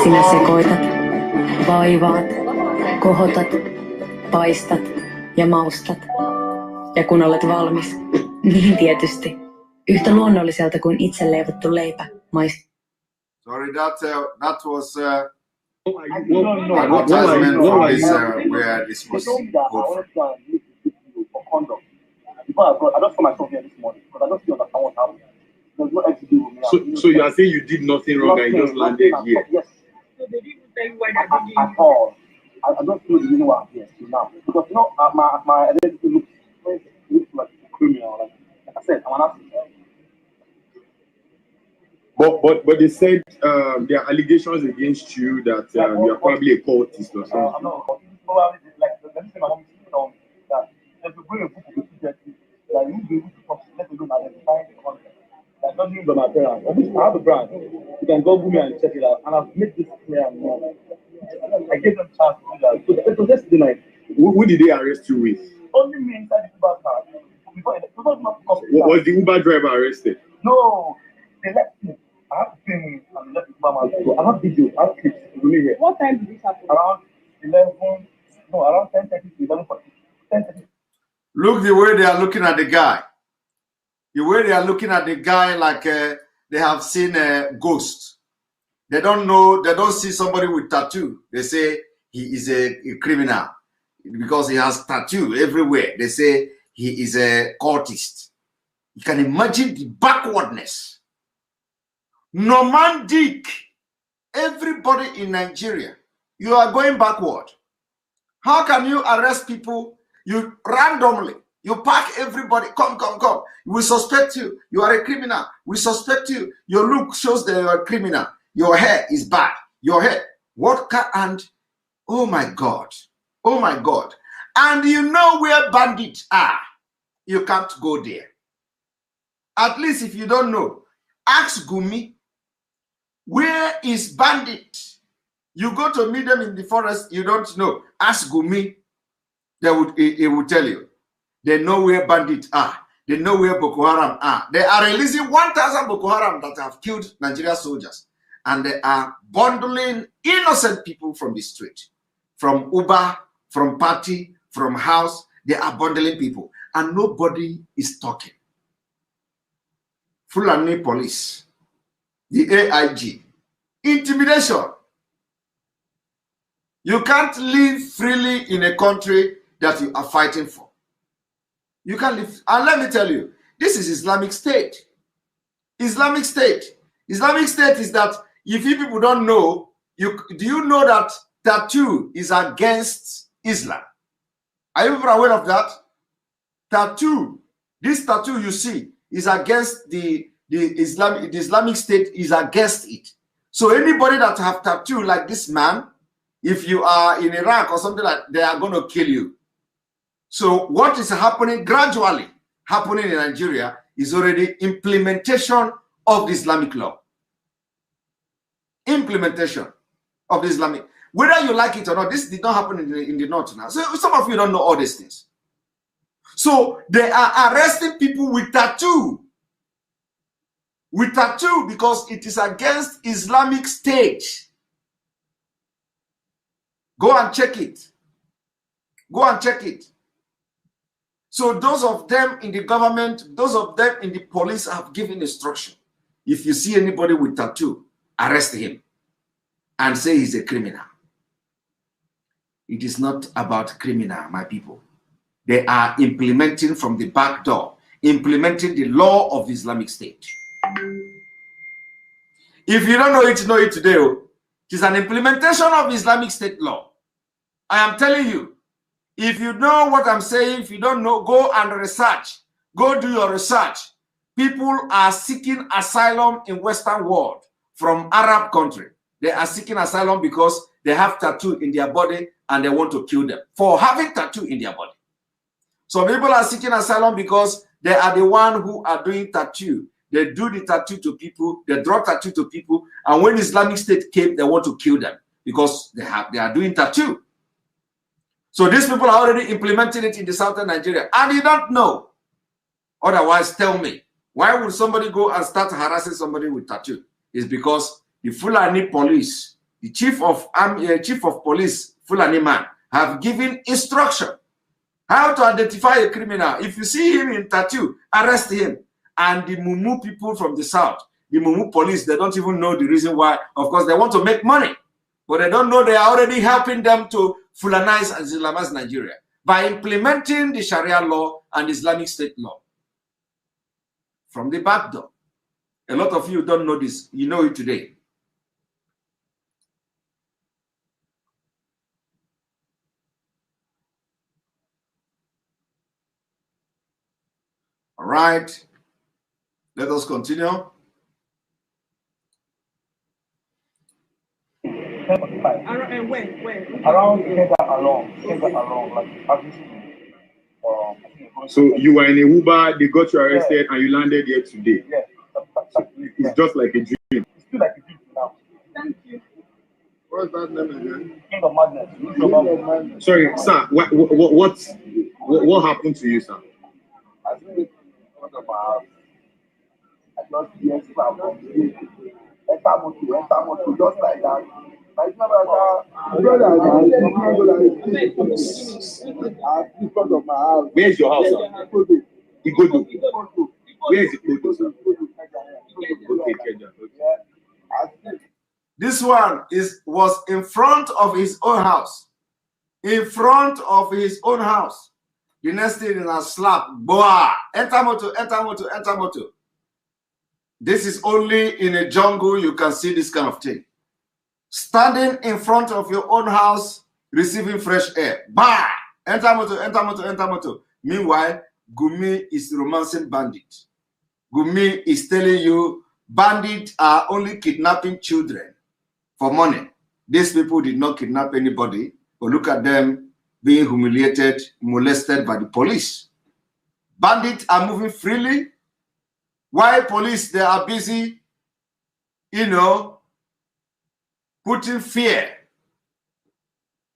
Sinä sekoitat, vaivaat, kohotat, paistat ja maustat. Ja kun olet valmis, niin tietysti yhtä luonnolliselta kuin itse leivottu leipä maistuu. Sorry, that was No. advertisement for this where this was I just saw myself here this morning because I don't see understand what happened. There's no exhibit with me. So you are saying you did nothing wrong and you just landed here? Yes. So they didn't tell you why they're doing at all. I don't know the reason why I'm here till now. Because you know, my identity looks like a criminal. Like I said, I'm an artist. But they said there are allegations against you that you are probably a cultist or something. I'm not a cultist. Probably like the thing my mom is on that if you bring a book of the subject, that you be able to talk to let alone identify the content. Like not even by my parents. I have a brand. You can go Google me and check it out. And I've made this clear and more. I gave them chance to do that. So it was just the night. Who did they arrest you with? Only me inside the Uber car. Was the Uber driver arrested? No, they left me. I have to pay me and let the Uber man go. I have videos, I have clips. Here. What time did this happen? Around 10:30 to 11:40. 10:30. Look the way they are looking at the guy. The way they are looking at the guy like they have seen a ghost. They don't know, they don't see somebody with tattoo. They say he is a criminal because he has tattoo everywhere. They say he is a cultist. You can imagine the backwardness. Nomadic. Everybody in Nigeria, you are going backward. How can you arrest people? You randomly, you pack everybody, come. We suspect you. You are a criminal. We suspect you. Your look shows that you are a criminal. Your hair is bad. Your hair. And oh my God. Oh my God. And you know where bandits are. You can't go there. At least if you don't know, ask Gumi, where is bandit? You go to meet them in the forest, you don't know. Ask Gumi, he will tell you. They know where bandits are. They know where Boko Haram are. They are releasing 1,000 Boko Haram that have killed Nigeria soldiers. And they are bundling innocent people from the street. From Uber, from party, from house. They are bundling people. And nobody is talking. Fulani police. The AIG. Intimidation. You can't live freely in a country that you are fighting for. You can't live. And let me tell you, this is Islamic State. Islamic State. Islamic State is that, if you people don't know, do you know that tattoo is against Islam? Are you aware of that? Tattoo. This tattoo you see is against the Islamic State is against it. So anybody that have tattoo like this man, if you are in Iraq or something like that, they are going to kill you. So what is happening gradually happening in Nigeria is already implementation of the Islamic law. Implementation of the Islamic. Whether you like it or not, this did not happen in the north now. So some of you don't know all these things. So they are arresting people with tattoo. With tattoo because it is against Islamic State. Go and check it. Go and check it. So those of them in the government, those of them in the police have given instruction. If you see anybody with tattoo, arrest him and say he's a criminal. It is not about criminal, my people. They are implementing from the back door, implementing the law of Islamic State. If you don't know it today. It is an implementation of Islamic State law. I am telling you, if you know what I'm saying, if you don't know, go and research. Go do your research. People are seeking asylum in Western world from Arab country. They are seeking asylum because they have tattoo in their body and they want to kill them for having tattoo in their body. Some people are seeking asylum because they are the one who are doing tattoo. They do the tattoo to people, they draw tattoo to people, and when Islamic State came, they want to kill them because they are doing tattoo. So these people are already implementing it in the southern Nigeria, and you don't know. Otherwise, tell me, why would somebody go and start harassing somebody with tattoo? It's because the Fulani police, the chief of police, Fulani man, have given instruction how to identify a criminal. If you see him in tattoo, arrest him. And the Mumu people from the south, the Mumu police, they don't even know the reason why. Of course, they want to make money, but they don't know they are already helping them to Fulanize and Islamize Nigeria by implementing the Sharia law and Islamic State law from the back door. A lot of you don't know this. You know it today. All right. Let us continue. Around along, like so you were in a Uber, they got you arrested, and you landed here today. Yeah. It's just like a dream. It's still like a dream now. Thank you. What's that name again? King of Madness. Sorry, sir. What happened to you, sir? I think about just like that. Where's your house? Igodo. Where is Igodo? This one was in front of his own house. In front of his own house. The next thing is a slap. Boah! Enter motor, enter motor, enter motor. This is only in a jungle you can see this kind of thing. Standing in front of your own house, receiving fresh air. Bah! Enter motor, enter motor, enter motor. Meanwhile, Gumi is romancing bandit. Gumi is telling you bandits are only kidnapping children for money. These people did not kidnap anybody, but look at them being humiliated, molested by the police. Bandits are moving freely. Why police, they are busy, putting fear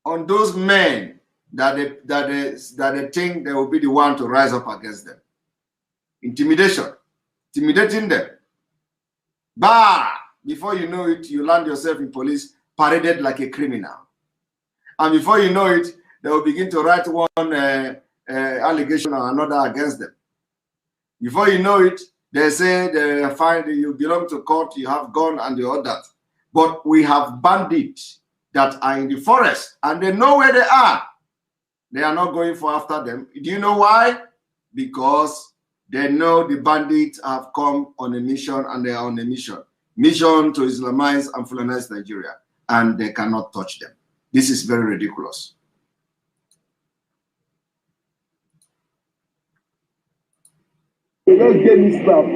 on those men that they think they will be the one to rise up against them. Intimidation, intimidating them. Bah! Before you know it, you land yourself in police, paraded like a criminal. And before you know it, they will begin to write one allegation or another against them. Before you know it, they say they find you belong to court, you have gone and all that. But we have bandits that are in the forest and they know where they are. They are not going for after them. Do you know why? Because they know the bandits have come on a mission and they are on a mission. Mission to Islamize and Fulanize Nigeria. And they cannot touch them. This is very ridiculous. They just gave me stuff.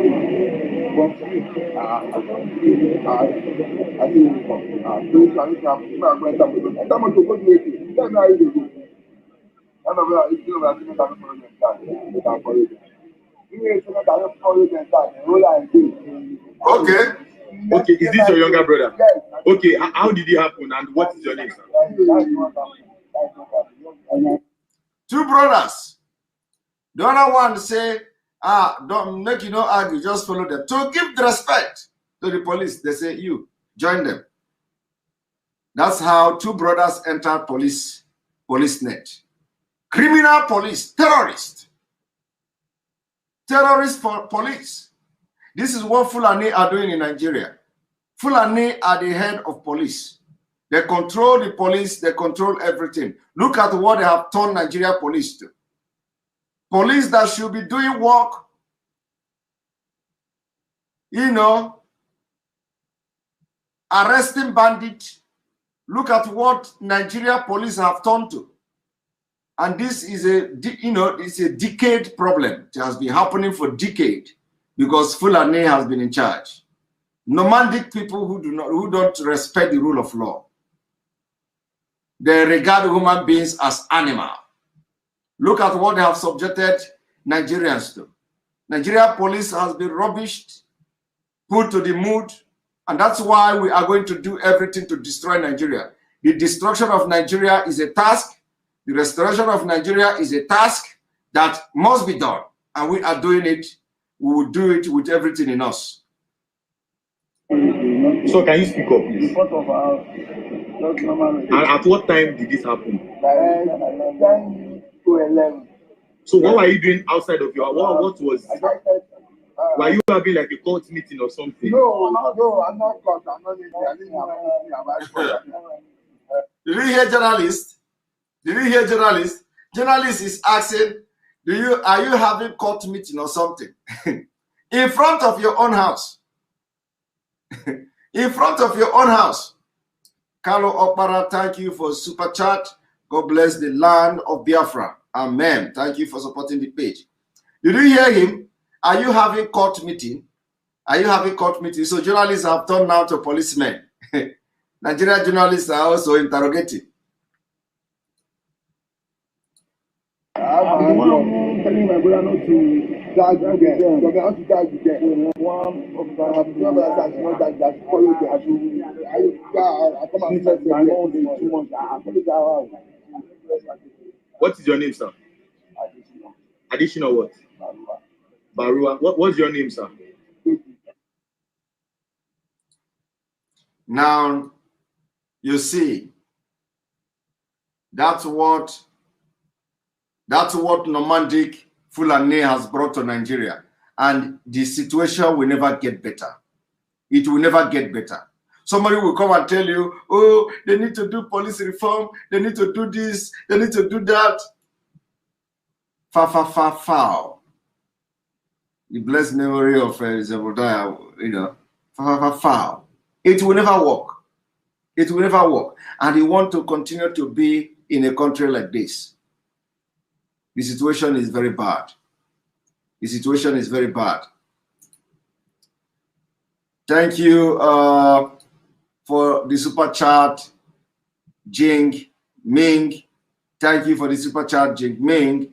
Okay. Okay, is this your younger brother? Okay, how did it happen and what is your name, sir? Two brothers. The other one say, don't make you no argue, just follow them. To give the respect to the police, they say, you, join them. That's how two brothers entered police net. Criminal police, terrorist. Terrorist for police. This is what Fulani are doing in Nigeria. Fulani are the head of police. They control the police, they control everything. Look at what they have turned Nigeria police to. Police that should be doing work, arresting bandits. Look at what Nigeria police have turned to. And this is it's a decade problem. It has been happening for decades because Fulani has been in charge. Nomadic people who don't respect the rule of law. They regard human beings as animals. Look at what they have subjected Nigerians to. Nigeria police has been rubbished, put to the mood, and that's why we are going to do everything to destroy Nigeria. The destruction of Nigeria is a task. The restoration of Nigeria is a task that must be done, and we are doing it. We will do it with everything in us. So can you speak up, please? And at what time did this happen? 10 to 11. So what were you doing outside of your? What was? Were you having like a court meeting or something? No, I'm not court. I'm not in there. I didn't know about. Did you hear journalists? Did you hear journalists? Journalist is asking, are you having court meeting or something? In front of your own house. In front of your own house. Carlo Okpara, thank you for super chat. God bless the land of Biafra. Amen. Thank you for supporting the page. Did you hear him? Are you having court meeting? Are you having court meeting? So journalists have turned now to policemen. Nigerian journalists are also interrogating. I'm telling my brother not to tag again. So I have to tag again. One of that follow the I come and say my mom is 2 months. What is your name, sir? Additional what? Barua. What's your name, sir? Now, you see, that's what nomadic Fulani has brought to Nigeria. And the situation will never get better. It will never get better. Somebody will come and tell you, oh, they need to do police reform, they need to do this, they need to do that. Foul. The blessed memory of Zebediah, foul. It will never work. It will never work. And you want to continue to be in a country like this. The situation is very bad. The situation is very bad. Thank you for the super chat, Jing Ming. Thank you for the super chat, Jing Ming.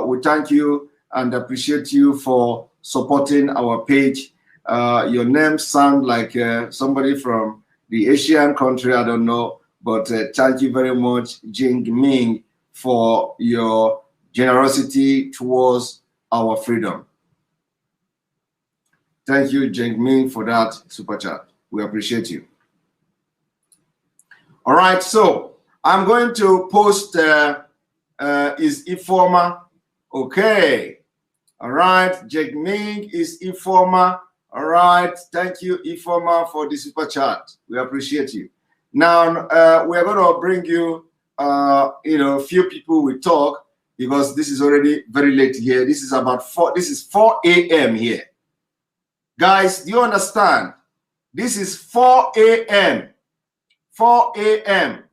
We thank you and appreciate you for supporting our page. Your name sounds like somebody from the Asian country, I don't know, but thank you very much, Jing Ming, for your generosity towards our freedom. Thank you, Jing Ming, for that super chat. We appreciate you. All right, so I'm going to post is Informer. Okay. All right, Jing Ming is Informer. All right, thank you, Informer, for the super chat. We appreciate you. Now we are going to bring you, a few people we talk because this is already very late here. This is about 4 a.m. here. Guys, do you understand? This is 4 a.m. 4 a.m.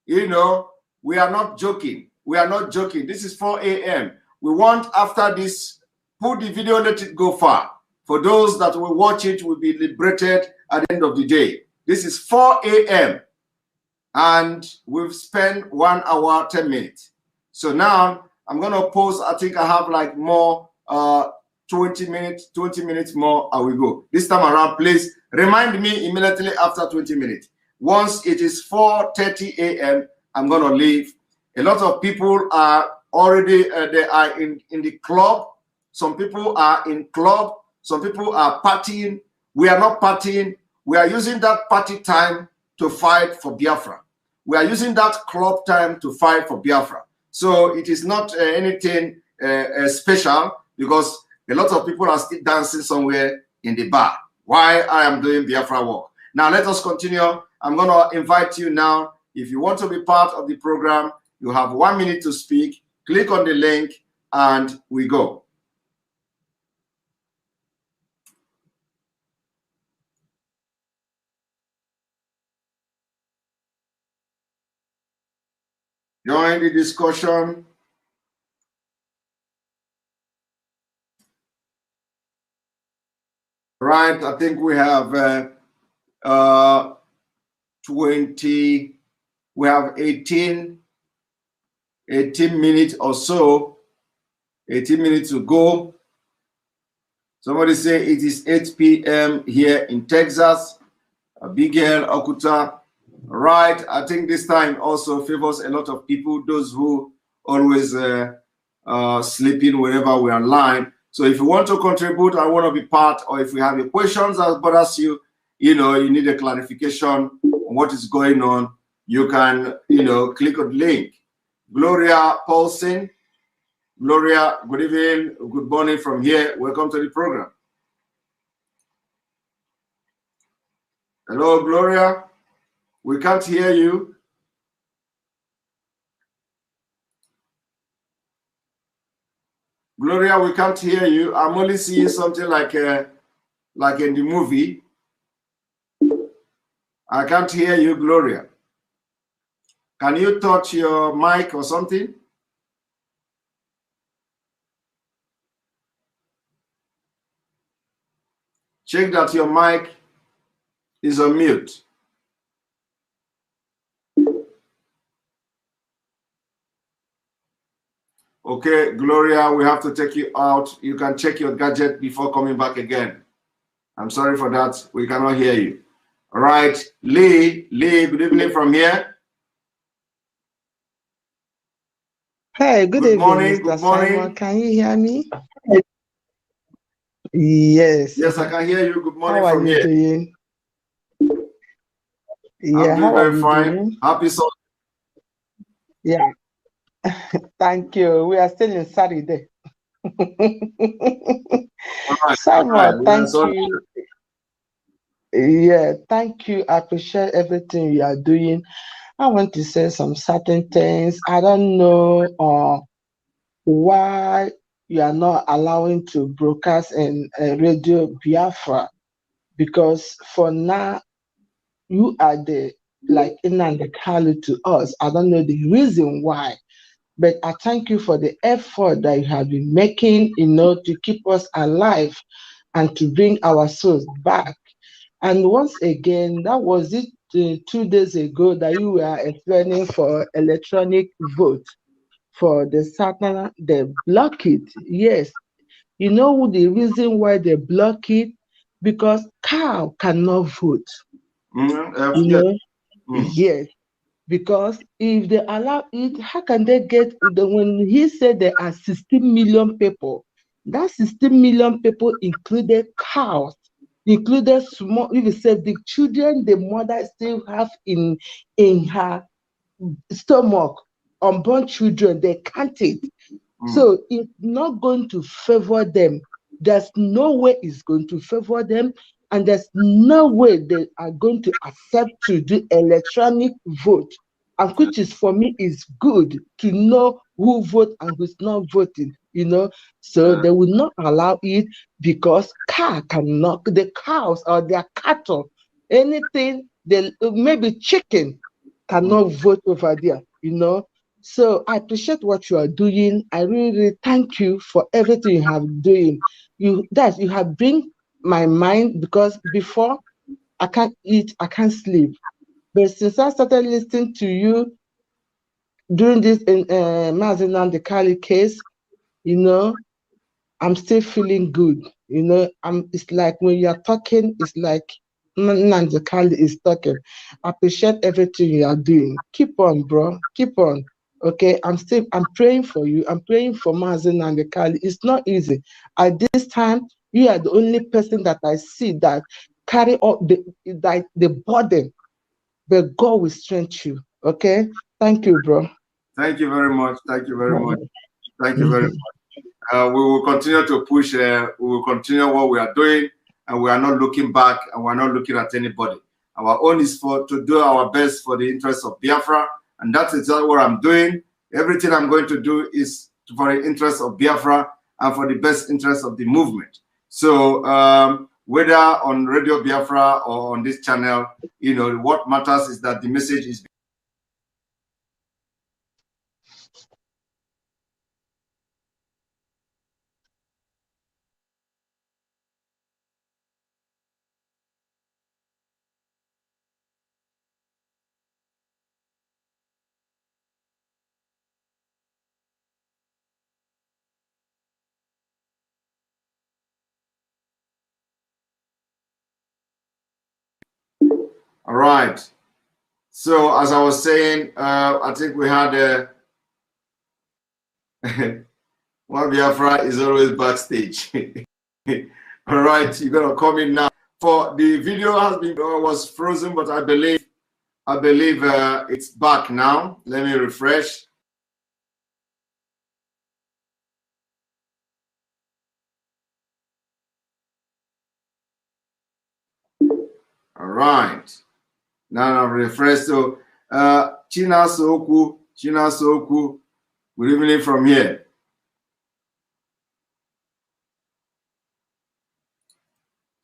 We are not joking. We are not joking. This is 4 a.m. We want, after this, put the video, let it go far. For those that will watch it, will be liberated at the end of the day. This is 4 a.m. and we've spent 1 hour, 10 minutes. So now I'm going to post, I think I have like more 20 minutes more, I will go. This time around, please remind me immediately after 20 minutes. Once it is 4:30 a.m., I'm going to leave. A lot of people are already, they are in the club. Some people are in club. Some people are partying. We are not partying. We are using that party time to fight for Biafra. We are using that club time to fight for Biafra. So it is not anything special, because a lot of people are still dancing somewhere in the bar while I am doing Biafra work. Now let us continue. I'm going to invite you now. If you want to be part of the program, you have 1 minute to speak. Click on the link and we go. join the discussion. Right, I think we have 18 minutes or so, 18 minutes to go. Somebody say it is 8 p.m. here in Texas. Abigail Okuta. Right, I think this time also favors a lot of people, those who always sleeping whenever we are online. So if you want to contribute, I want to be part, or if you have any questions that bothers you, you need a clarification on what is going on, you can, click on the link. Gloria Paulson. Gloria, good evening, good morning from here. Welcome to the program. Hello, Gloria. We can't hear you. Gloria, we can't hear you. I'm only seeing something like in the movie. I can't hear you, Gloria. Can you touch your mic or something? Check that your mic is on mute. Okay, Gloria, we have to take you out. You can check your gadget before coming back again. I'm sorry for that. We cannot hear you. All right, Lee, good evening from here. Hey, good evening, morning, Mr. good morning. Simon. Can you hear me? Yes. Yes, I can hear you. Good morning How are from you here. doing? Yeah, I'm doing how are very you fine. doing? Happy Sunday. Yeah, thank you. We are still in Saturday. Simon, thank you. Yeah, thank you. I appreciate everything you are doing. I want to say some certain things. I don't know why you are not allowing to broadcast in Radio Biafra, because for now you are the like Nnamdi Kanu to us. I don't know the reason why, but I thank you for the effort that you have been making, to keep us alive and to bring our souls back. And once again, that was it 2 days ago that you were explaining for electronic vote for the Southern, they block it. Yes. You know the reason why they block it? Because cow cannot vote. Yes. Because if they allow it, how can they get, when he said there are 16 million people, that 16 million people included cows, included small, if you say the children the mother still have in her stomach, unborn children, they count it. So it's not going to favor them. There's no way it's going to favor them, and there's no way they are going to accept to do electronic vote, and which is for me is good to know who vote and who's not voting, So they will not allow it because the cows or their cattle, anything, maybe chicken cannot vote over there, So I appreciate what you are doing. I really, really thank you for everything you have doing. You have bring my mind, because before I can't eat, I can't sleep. But since I started listening to you during this Mazi Nnamdi Kanu case, I'm still feeling good. It's like when you're talking, it's like Nnamdi Kanu is talking. I appreciate everything you are doing. Keep on, bro. Keep on. Okay, I'm praying for you. I'm praying for Mazi Nnamdi Kanu. It's not easy. At this time, you are the only person that I see that carry up the burden, but God will strengthen you. Okay, thank you, bro. Thank you very much. Thank you very much. Thank you very much. We will continue to push. We will continue what we are doing, and we are not looking back, and we are not looking at anybody. Our own is to do our best for the interest of Biafra, and that is what I'm doing. Everything I'm going to do is for the interest of Biafra and for the best interest of the movement. So whether on Radio Biafra or on this channel, what matters is that the message is All right. So as I was saying, I think we had one Biafra is always backstage. All right, you're gonna come in now. For the video has been was frozen, but I believe it's back now. Let me refresh. All right. Now I've refreshed. So China Soku, good evening from here.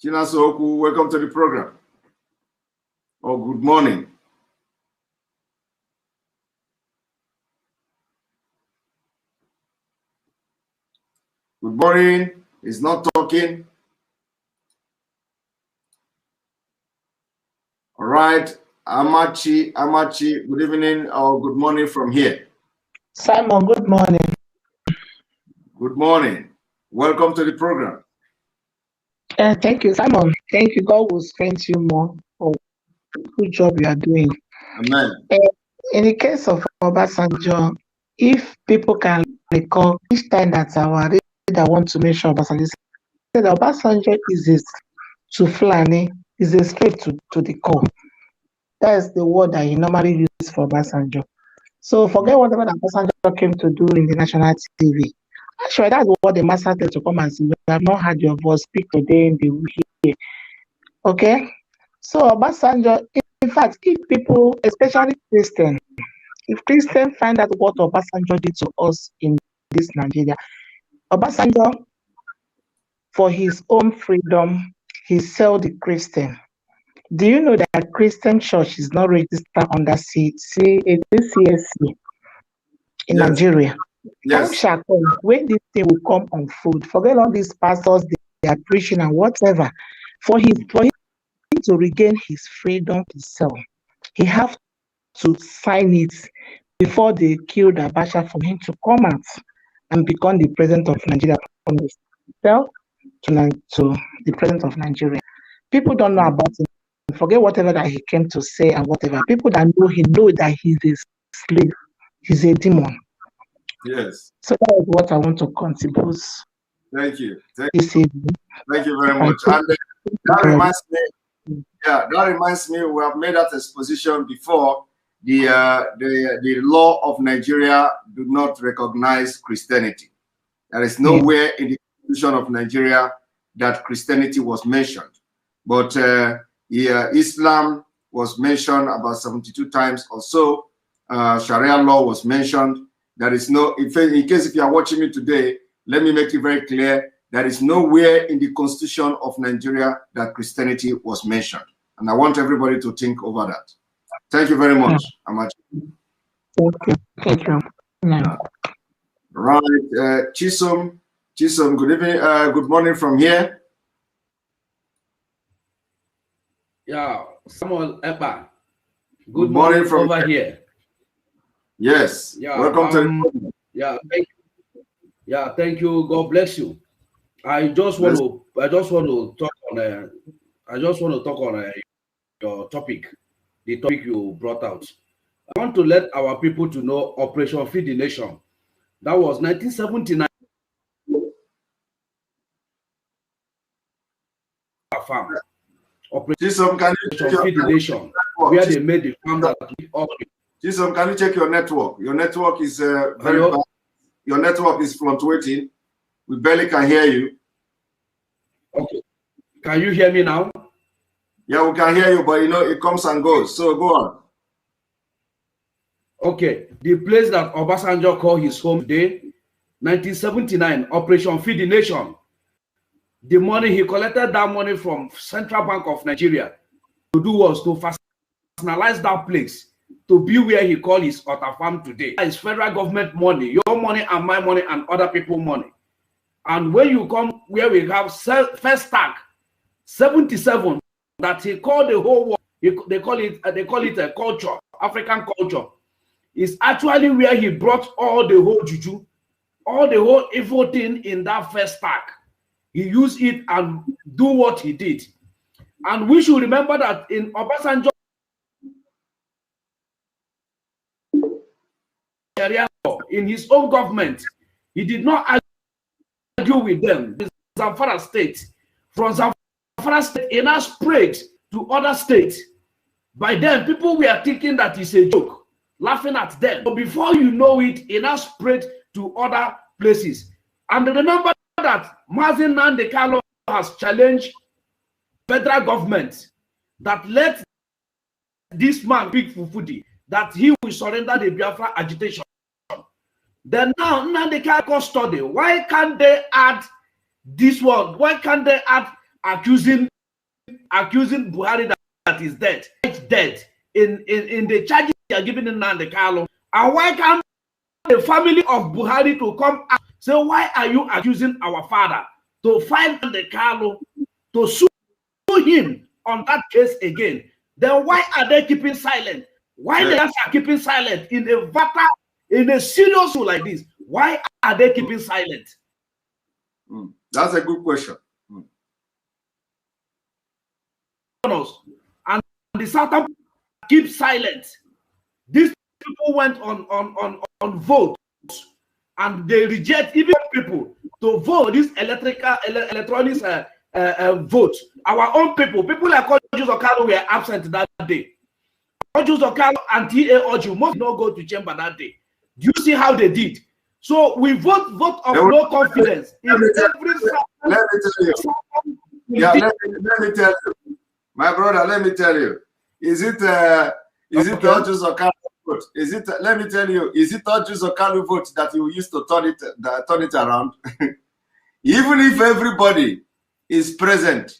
China Soku, welcome to the program. Oh, good morning. Good morning. He's not talking. All right. Amachi, good evening or good morning from here. Simon, good morning. Good morning. Welcome to the program. Thank you, Simon. Thank you. God will strengthen you more for the good job you are doing. Amen. In the case of Obasanjo, if people can recall each time that our reader wants to mention Obasanjo, said Obasanjo is to Fulani, is a straight to the core. That is the word that he normally uses for Obasanjo. So forget whatever that Obasanjo came to do in the national TV. Actually, that's what the master said to come and see. We have not heard your voice speak today in the week. Okay? So Obasanjo, in fact, if people, especially Christians, if Christians find out what Obasanjo did to us in this Nigeria, Obasanjo, for his own freedom, he sold the Christian. Do you know that Christian church is not registered under CSC in Nigeria? Yes. Time shall come when this thing will come on food. Forget all these pastors, they are preaching and whatever. For him to regain his freedom to sell, he have to sign it before they killed Abacha for him to come out and become the president of Nigeria, from the cell to the president of Nigeria. People don't know about him. Forget whatever that he came to say and whatever. People that know him know that he's a slave. He's a demon. Yes. So that is what I want to contribute. Thank you. Thank you very much. And that reminds me, that reminds me, we have made that exposition before. The law of Nigeria do not recognize Christianity. There is nowhere in the Constitution of Nigeria that Christianity was mentioned. But Islam was mentioned about 72 times or so. Sharia law was mentioned. There is no, in case if you are watching me today, let me make it very clear, there is nowhere in the Constitution of Nigeria that Christianity was mentioned. And I want everybody to think over that. Thank you very much, Amachi. Thank you. Right, Chisom, good evening, good morning from here. Yeah, Samuel Ekpa. Good morning from over here. Yes. Yeah. Welcome to. Thank you. God bless you. I just want to talk on your topic, the topic you brought out. I want to let our people to know Operation Feed the Nation. That was 1979. Farm. Operation Feed the Nation, where they made the farm that we all. Chisom, can you check your network? Your network is very bad. Your network is fluctuating. We barely can hear you. Okay. Can you hear me now? Yeah, we can hear you, but you know, it comes and goes. So go on. Okay. The place that Obasanjo called his home today, 1979, Operation Feed the Nation. The money, he collected that money from Central Bank of Nigeria to do was to personalize that place to be where he called his Otta farm today. It's federal government money, your money and my money and other people's money. And when you come where we have first tag 77 that he called the whole world, they call it a culture, African culture, is actually where he brought all the whole juju, all the whole evil thing in that first tag. He used it and do what he did. And we should remember that in Obasanjo Sharia law in his own government. He did not argue with them. The Zamfara state. From Zamfara state, it now spread to other states. By then, people were thinking that it's a joke, laughing at them. But before you know it, it now spread to other places. And remember that Mazi Nnamdi Kanu has challenged federal government that let this man pick Fufudi, that he will surrender the Biafra agitation. Then now Nnamdi Kanu study. Why can't they add this one? Why can't they add accusing Buhari that is dead? It's dead in the charges they are giving Nnamdi Kanu. And why can't the family of Buhari to come out say, why are you accusing our father? To find Nnamdi Kanu to sue him on that case again. Then why are they keeping silent? Why they are keeping silent in a matter, in a serious issue like this? Why are they keeping silent? That's a good question. And the Southern keep silent. These people went on vote, and they reject even people to vote this electronic vote. Our own people like Ojus Okalo were absent that day. Ojus Okalo and T.A. Oju must not go to chamber that day. Do you see how they did? So we vote of no confidence in every. Let me tell you. Yeah, let me tell you, my brother. Let me tell you. Is it Ojus Okalo vote? Is it? Let me tell you. Is it Ojus Okalo vote that you used to turn it around? Even if everybody is present,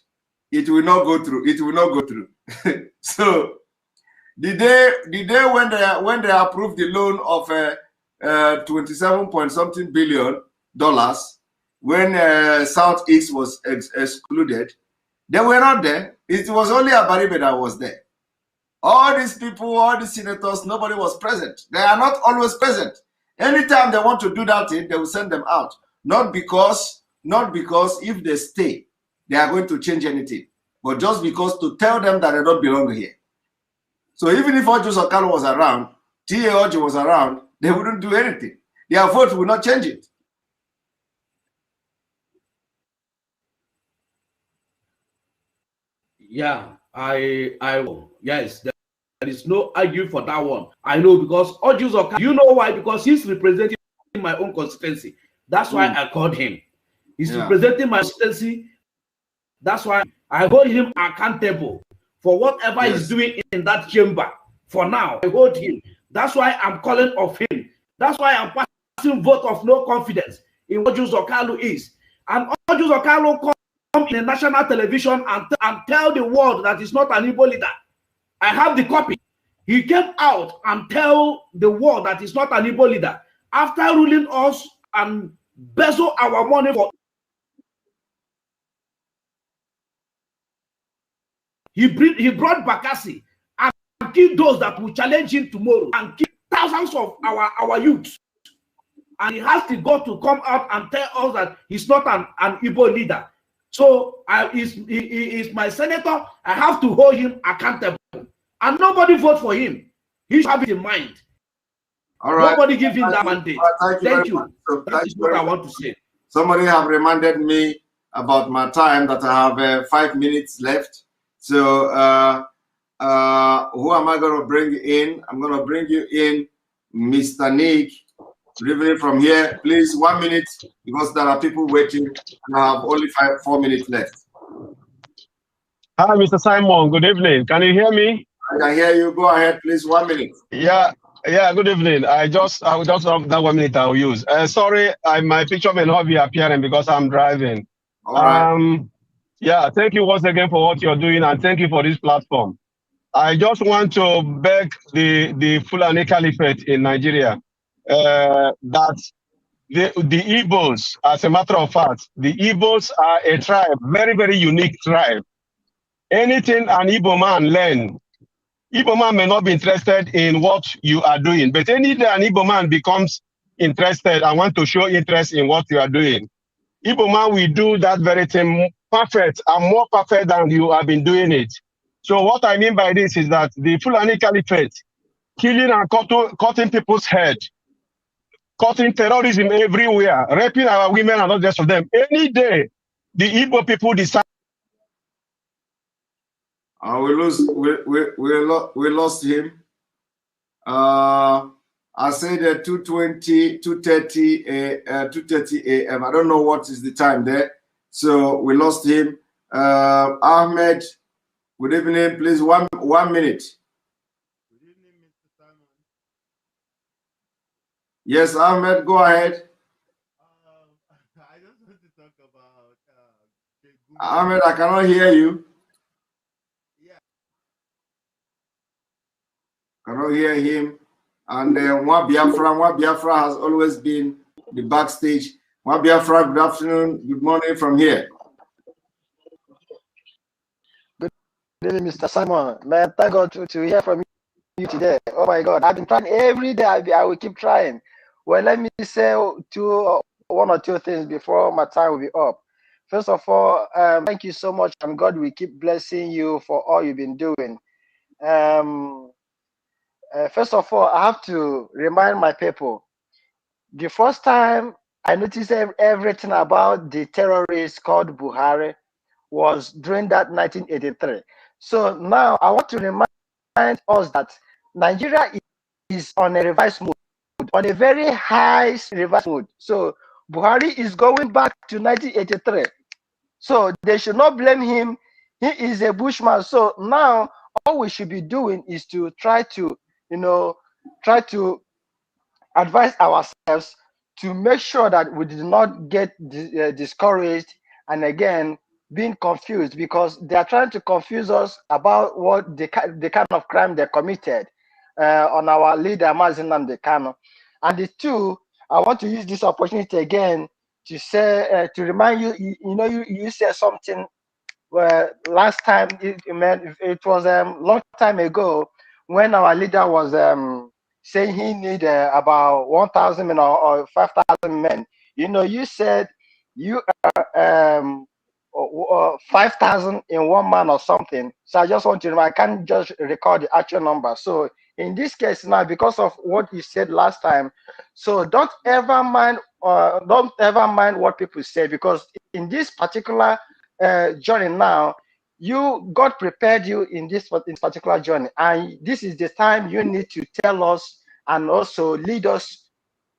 it will not go through. It will not go through. So the day when they approved the loan of 27 point something billion dollars, when Southeast was excluded, they were not there. It was only Abaribe that was there. All these people, all these senators, nobody was present. They are not always present. Anytime they want to do that thing, they will send them out. Not because if they stay, they are going to change anything, but just because to tell them that they don't belong here. So even if Ojus Okalo was around, T.A. Oji was around, they wouldn't do anything. Their vote would not change it. Yeah, I will. Yes, there is no arguing for that one. I know, because Ojus Okalo, you know why? Because he's representing my own constituency. That's why I called him. He's representing my constituency. That's why I hold him accountable for whatever he's doing in that chamber. For now, I hold him. That's why I'm calling of him. That's why I'm passing vote of no confidence in what Ojus Okalo is. And Ojus Okalo come in a national television and tell the world that he's not an Igbo leader. I have the copy. He came out and tell the world that he's not an Igbo leader after ruling us and bezel our money for. He brought Bakassi and killed those that will challenge him tomorrow and kill thousands of our youths. And he has the God to come out and tell us that he's not an Igbo leader. So he is my senator. I have to hold him accountable. And nobody vote for him. He should have it in mind. All right. Nobody give him that mandate. Thank you. So that is what I want to say. Somebody have reminded me about my time that I have 5 minutes left. So who am I going to bring in? I'm going to bring you in, Mr. Nick. Revealing from here, please, 1 minute, because there are people waiting, and I have only 4 minutes left. Hi, Mr. Simon. Good evening. Can you hear me? I can hear you. Go ahead, please. 1 minute. Yeah. Good evening. I will just have that 1 minute I will use. Sorry, my picture may not be appearing because I'm driving. All right. Yeah. Thank you once again for what you're doing, and thank you for this platform. I just want to beg the Fulani Caliphate in Nigeria that the Igbos, as a matter of fact, the Igbos are a tribe, very, very unique tribe. Anything an Igbo man learn, Igbo man may not be interested in what you are doing, but any day an Igbo man becomes interested and want to show interest in what you are doing, Igbo man will do that very thing perfect and more perfect than you have been doing it. So what I mean by this is that the Fulani Caliphate, killing and cutting people's head, supporting terrorism everywhere, raping our women and all the rest of them. Any day, the Igbo people decide. We lost him. I said 2:20, 2:30 a.m. I don't know what is the time there. So we lost him. Ahmed, good evening. Please, one minute. Good evening, Mr. Simon. Yes, Ahmed, go ahead. I just want to talk about Ahmed, I cannot hear you. Yeah. Cannot hear him. And Mwa Biafra has always been the backstage. Mwa Biafra, good afternoon, good morning from here. Good evening, Mr. Simon. Man, thank God to hear from you today. Oh my God, I've been trying every day. I will keep trying. Well, let me say one or two things before my time will be up. First of all, thank you so much, and God will keep blessing you for all you've been doing. First of all, I have to remind my people, the first time I noticed everything about the terrorist called Buhari was during that 1983. So now I want to remind us that Nigeria is on a reverse mode, on a very high reverse mode. So Buhari is going back to 1983. So they should not blame him. He is a bushman. So now all we should be doing is to try to, advise ourselves to make sure that we did not get discouraged and again being confused, because they are trying to confuse us about what the kind of crime they committed on our leader Mazi Kano. And the two, I want to use this opportunity again to say to remind you, you said something last time. It was a long time ago when our leader was saying he need about 1,000 men or 5,000 men. You said you are 5,000 in one man or something. So I just want to remember, I can't just record the actual number. So in this case now, because of what you said last time, so don't ever mind what people say, because in this particular journey now, God prepared you in this particular journey, and this is the time you need to tell us and also lead us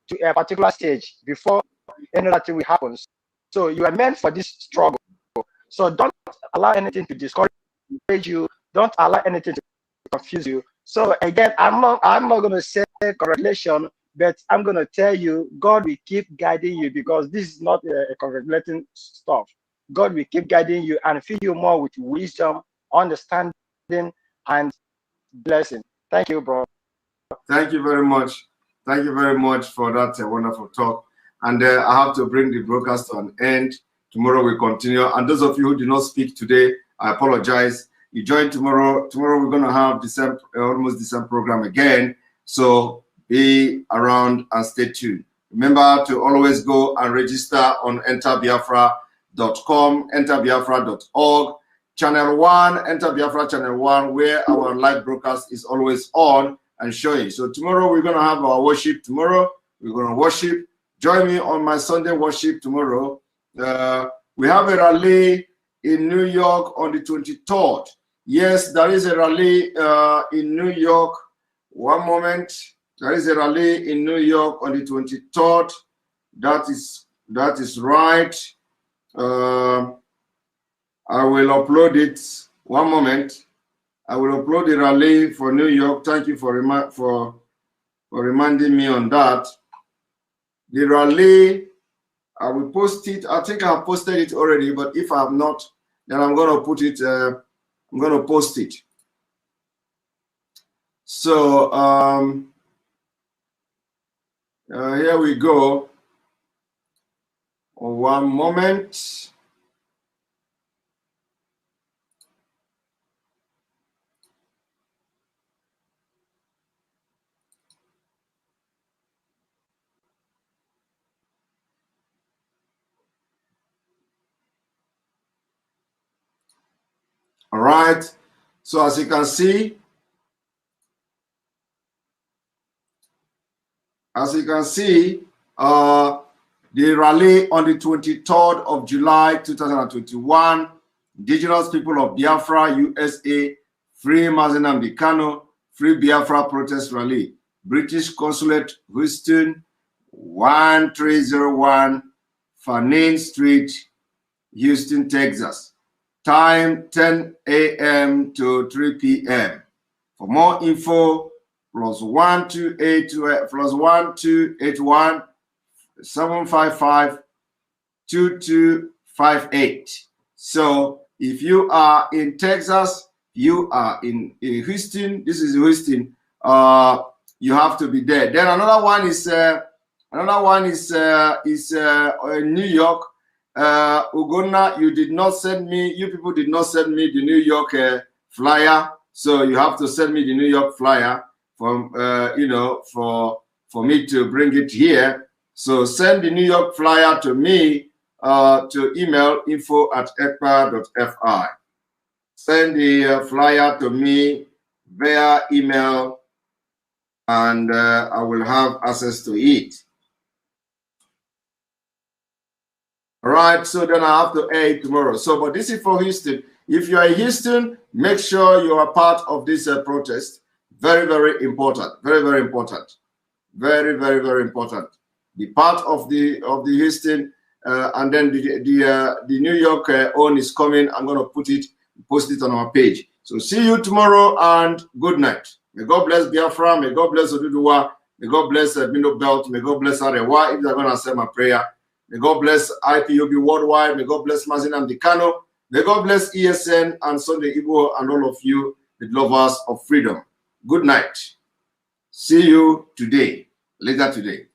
to a particular stage before any other thing will happen. So you are meant for this struggle. So don't allow anything to discourage you. Don't allow anything to confuse you. So again, I'm not going to say congratulations, but I'm going to tell you, God will keep guiding you, because this is not a congratulating stuff. God will keep guiding you and fill you more with wisdom, understanding, and blessing. Thank you, bro. Thank you very much. Thank you very much for that wonderful talk. And I have to bring the broadcast to an end. Tomorrow we continue. And those of you who did not speak today, I apologize. You join tomorrow. Tomorrow we're going to have almost the same program again. So be around and stay tuned. Remember to always go and register on enterbiafra.com, enterbiafra.org, Channel 1, Enter Biafra Channel 1, where our live broadcast is always on and showing. So tomorrow we're going to have our worship. Tomorrow we're going to worship. Join me on my Sunday worship tomorrow. We have a rally in New York on the 23rd. Yes, there is a rally in New York. One moment. There is a rally in New York on the 23rd. That is right. I will upload it. One moment. I will upload the rally for New York. Thank you for reminding me on that. The rally, I will post it. I think I have posted it already, but if I have not, then I'm going to put it. I'm going to post it. So here we go. One moment. All right. So as you can see, The rally on the 23rd of July 2021, Indigenous People of Biafra, USA, Free Mazi Nnamdi Kanu, Free Biafra Protest Rally, British Consulate, Houston, 1301 Fannin Street, Houston, Texas. Time 10 a.m. to 3 p.m. For more info, +1281 755 2258. So if you are in Texas, you are in Houston. This is Houston. You have to be there. Then another one is New York. Ugonna, you did not send me. You people did not send me the New York flyer. So you have to send me the New York flyer from for me to bring it here. So send the New York flyer to me to email info@ekpa.fi. Send the flyer to me via email, and I will have access to it. All right, so then I have to air it tomorrow. So, but this is for Houston. If you are in Houston, make sure you are part of this protest. Very, very important. Very, very important. Very, very, very important. Be part of the Houston, and then the New York own is coming. I'm going to post it on our page. So see you tomorrow, and good night. May God bless Biafra. May God bless Oduduwa. May God bless Middle Belt. May God bless Arewa. If they're going to say my prayer. May God bless IPOB worldwide. May God bless Mazi Nnamdi Kanu. May God bless ESN and Sunday Igbo and all of you, the lovers of freedom. Good night. See you today, later today.